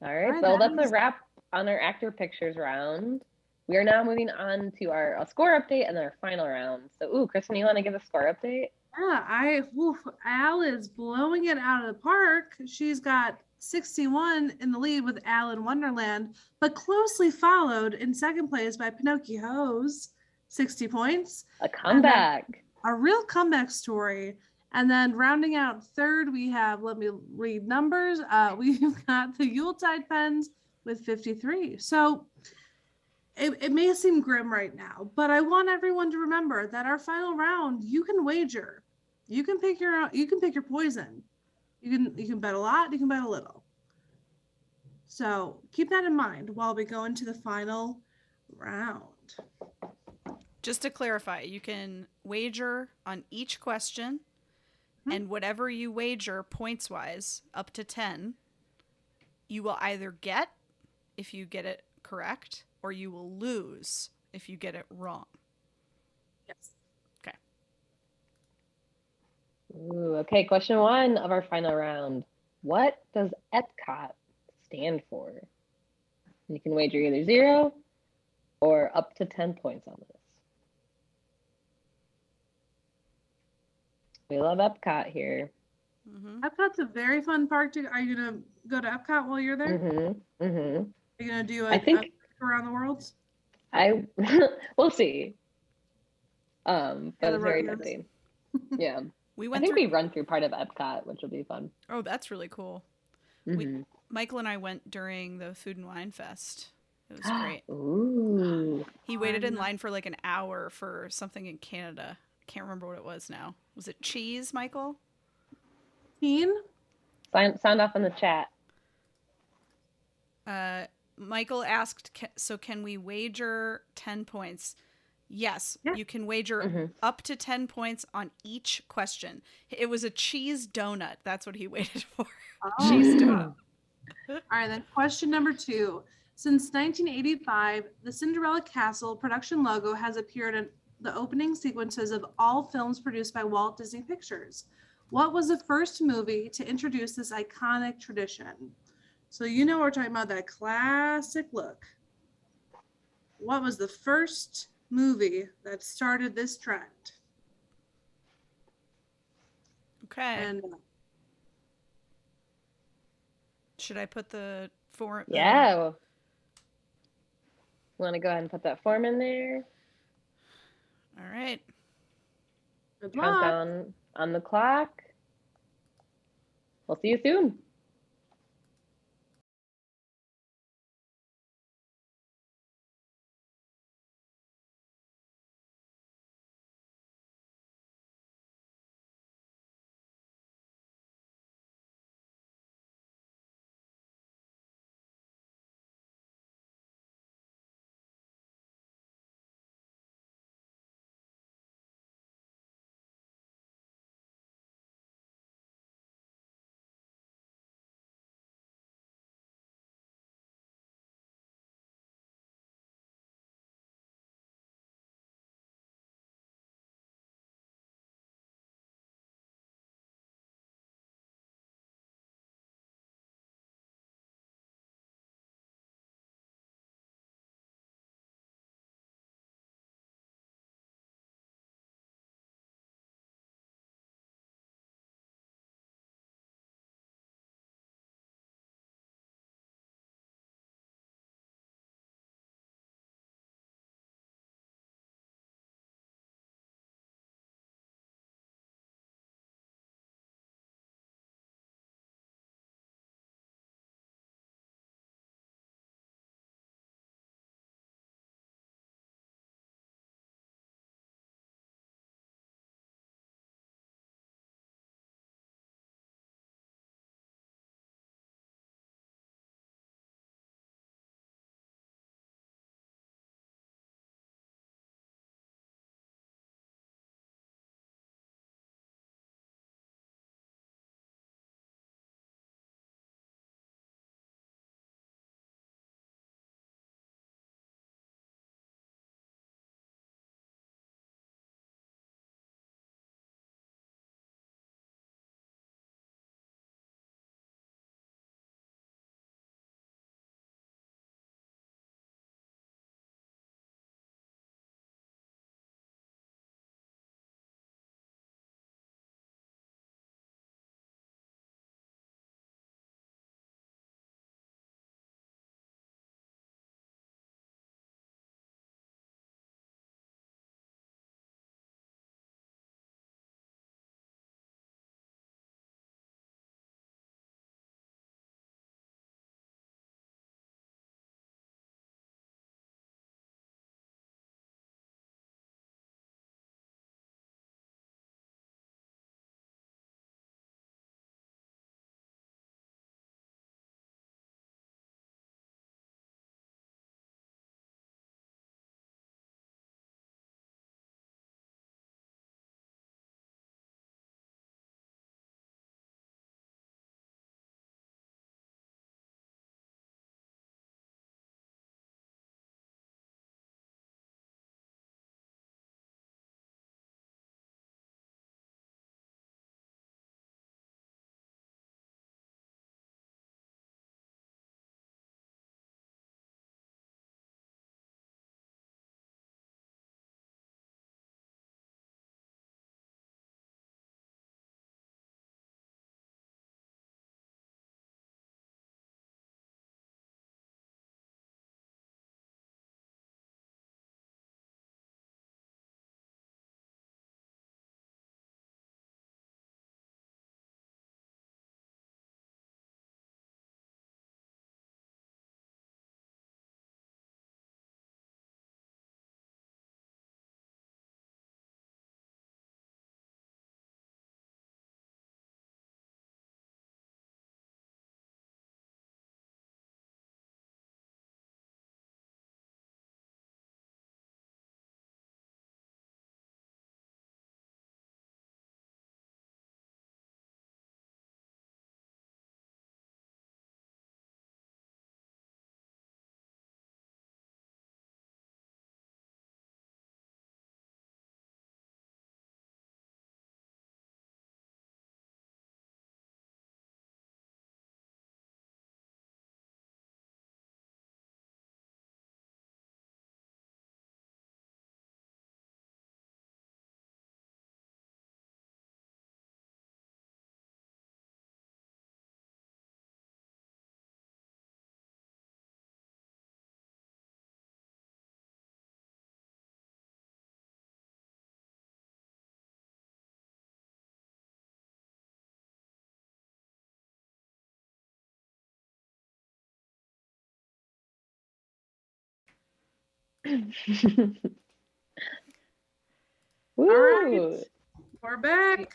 C: All right, so that's a wrap on our actor pictures round. We are now moving on to our score update and then our final round. So, Kristen, you want to give a score update?
B: Yeah, Al is blowing it out of the park. She's got 61 in the lead with Al in Wonderland, but closely followed in second place by Pinocchio's 60 points.
C: A comeback.
B: A real comeback story. And then rounding out third, we have, let me read numbers. We've got the Yuletide Pens with 53. So it may seem grim right now, but I want everyone to remember that our final round, you can wager. You can pick your poison. You can bet a lot, you can bet a little. So keep that in mind while we go into the final round.
A: Just to clarify, you can wager on each question, and whatever you wager points wise, up to 10, you will either get if you get it correct, or you will lose if you get it wrong.
B: Yes.
A: Okay.
C: Okay, question 1 of our final round. What does Epcot stand for? You can wager either 0 or up to 10 points on this. We love Epcot here.
A: Mm-hmm.
B: Epcot's a very fun park. Are you going to go to Epcot while you're there?
C: Mm-hmm. Mm-hmm.
B: Are you going to do
C: I think
B: a around the world?
C: We'll see. But it's very
B: road
C: tempting. Yeah.
A: We
C: we run through part of Epcot, which will be fun.
A: Oh, that's really cool.
C: Mm-hmm.
A: Michael and I went during the Food and Wine Fest. It was great.
C: Ooh.
A: He waited in line for like an hour for something in Canada. Can't remember what it was now. Was it cheese, Michael?
B: Teen?
C: Sound off in the chat.
A: Michael asked, so can we wager 10 points? Yes,
B: Yeah.
A: you can wager up to 10 points on each question. It was a cheese donut. That's what he waited for.
B: Oh.
A: Cheese donut.
B: All right, then question number 2. Since 1985, the Cinderella Castle production logo has appeared in the opening sequences of all films produced by Walt Disney Pictures. What was the first movie to introduce this iconic tradition? So you know we're talking about that classic look. What was the first movie that started this trend?
A: Okay.
B: And
A: should I put the form?
C: Yeah. Want to go ahead and put that form in there?
A: All right.
B: good luck.
C: Countdown on the clock. We'll see you soon. Woo!
B: All right, we're back.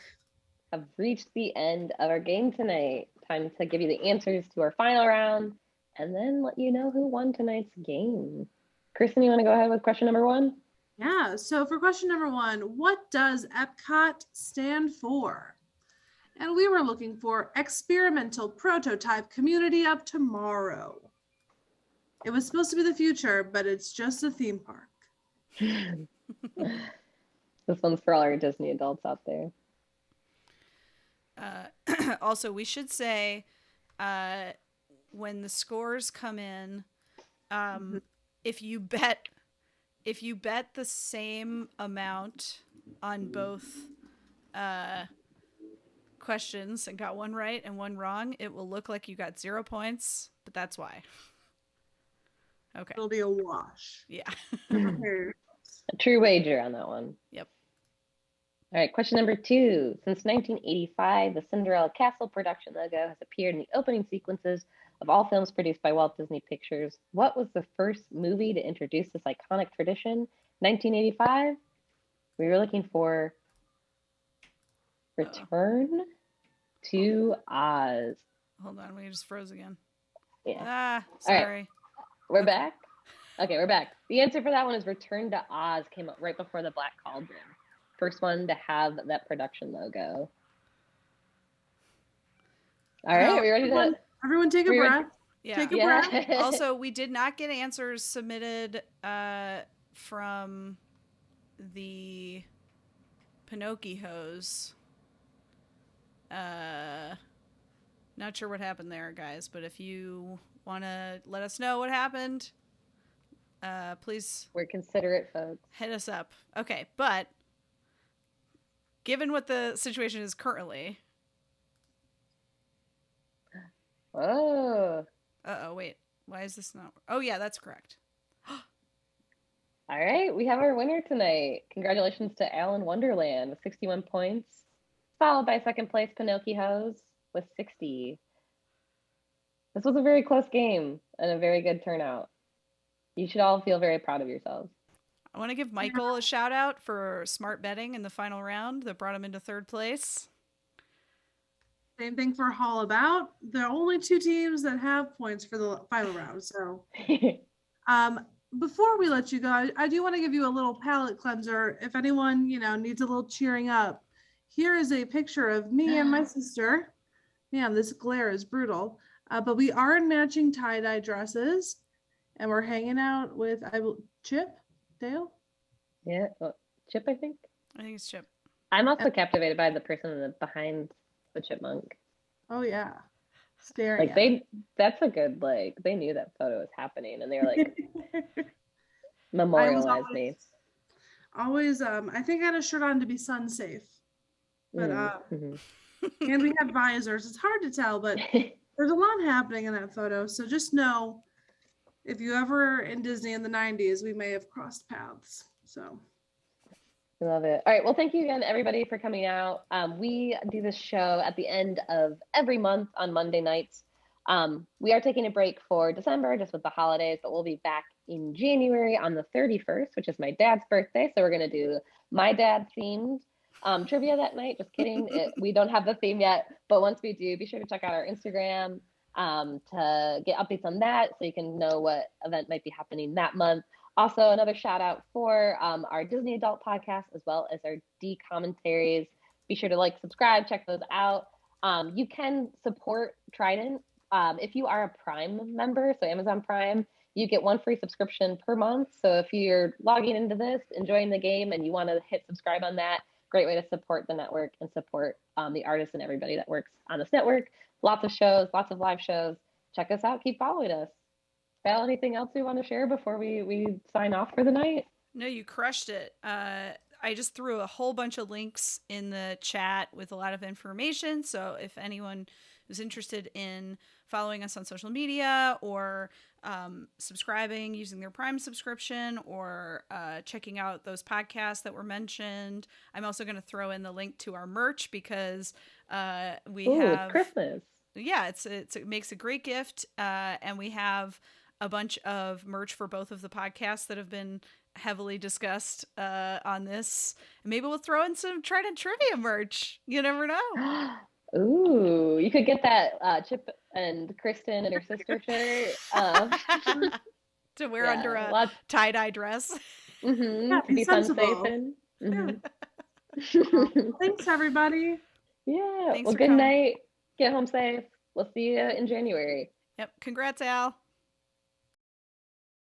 C: Have reached the end of our game tonight. Time to give you the answers to our final round and then let you know who won tonight's game. Kristen, you want to go ahead with question number 1?
B: Yeah, so for question number 1, what does Epcot stand for? And we were looking for Experimental Prototype Community of Tomorrow. It was supposed to be the future, but it's just a theme park.
C: This one's for all our Disney adults out there.
A: Also, we should say when the scores come in, if you bet the same amount on both questions and got one right and one wrong, it will look like you got 0 points, but that's why. Okay.
B: It'll be a wash.
A: Yeah.
C: A true wager on that one.
A: Yep.
C: All right, question number 2. Since 1985, the Cinderella Castle production logo has appeared in the opening sequences of all films produced by Walt Disney Pictures. What was the first movie to introduce this iconic tradition? 1985? We were looking for Return to Oz.
A: Hold on, we just froze again.
C: Yeah.
A: Sorry.
C: All right. We're back? Okay, we're back. The answer for that one is Return to Oz. Came up right before the Black Cauldron. First one to have that production logo. All right, are we ready to...
B: Everyone take a breath.
A: Yeah.
B: Take a breath.
A: Also, we did not get answers submitted from the Pinocchios. Not sure what happened there, guys, but if you want to let us know what happened, please...
C: We're considerate, folks.
A: Hit us up. Okay, but given what the situation is currently...
C: Oh.
A: Uh-oh, wait. Why is this not... Oh, yeah, that's correct.
C: All right, we have our winner tonight. Congratulations to Alan Wonderland with 61 points, followed by second place Pinocchios with 60. This was a very close game and a very good turnout. You should all feel very proud of yourselves.
A: I want to give Michael a shout out for smart betting in the final round that brought him into third place.
B: Same thing for Hall About. There are only 2 teams that have points for the final round. So before we let you go, I do want to give you a little palate cleanser. If anyone, needs a little cheering up, here is a picture of me and my sister. Man, this glare is brutal. But we are in matching tie-dye dresses, and we're hanging out with Chip, Dale?
C: Yeah, Chip, I think.
A: I think it's Chip.
C: I'm also captivated by the person behind the chipmunk.
B: Oh, yeah. Staring
C: that's a good, they knew that photo was happening, and they were memorialized me.
B: Always, I think I had a shirt on to be sun safe. But, and we had visors. It's hard to tell, but there's a lot happening in that photo. So just know, if you ever in Disney in the 90s, we may have crossed paths. So
C: I love it. All right. Well, thank you again, everybody, for coming out. We do this show at the end of every month on Monday nights. We are taking a break for December just with the holidays, but we'll be back in January on the 31st, which is my dad's birthday. So we're going to do my dad themed trivia that night. Just kidding. We don't have the theme yet, but once we do, be sure to check out our Instagram to get updates on that so you can know what event might be happening that month. Also, another shout out for our Disney Adult podcast, as well as our D commentaries. Be sure to subscribe, check those out. You can support Trident if you are a Prime member, so Amazon Prime. You get 1 free subscription per month. So if you're logging into this, enjoying the game, and you want to hit subscribe on that, great way to support the network and support the artists and everybody that works on this network. Lots of shows, lots of live shows. Check us out. Keep following us. Val, anything else we want to share before we sign off for the night?
A: No, you crushed it. I just threw a whole bunch of links in the chat with a lot of information. So if anyone is interested in following us on social media or subscribing using their Prime subscription or checking out those podcasts that were mentioned, I'm also going to throw in the link to our merch because we have
C: Christmas.
A: Yeah, it makes a great gift, and we have a bunch of merch for both of the podcasts that have been heavily discussed on this. And maybe we'll throw in some Trident trivia merch. You never know.
C: Ooh, you could get that Chip and Kristen and her sister shirt.
A: To wear under a
C: lots.
A: tie-dye dress.
B: Yeah,
C: To be fun
B: sensible.
C: safe in.
B: Thanks, everybody.
C: Yeah.
A: Thanks
C: Well,
A: for
C: good
A: coming.
C: night. Get home safe. We'll see you in January.
A: Yep. Congrats, Al.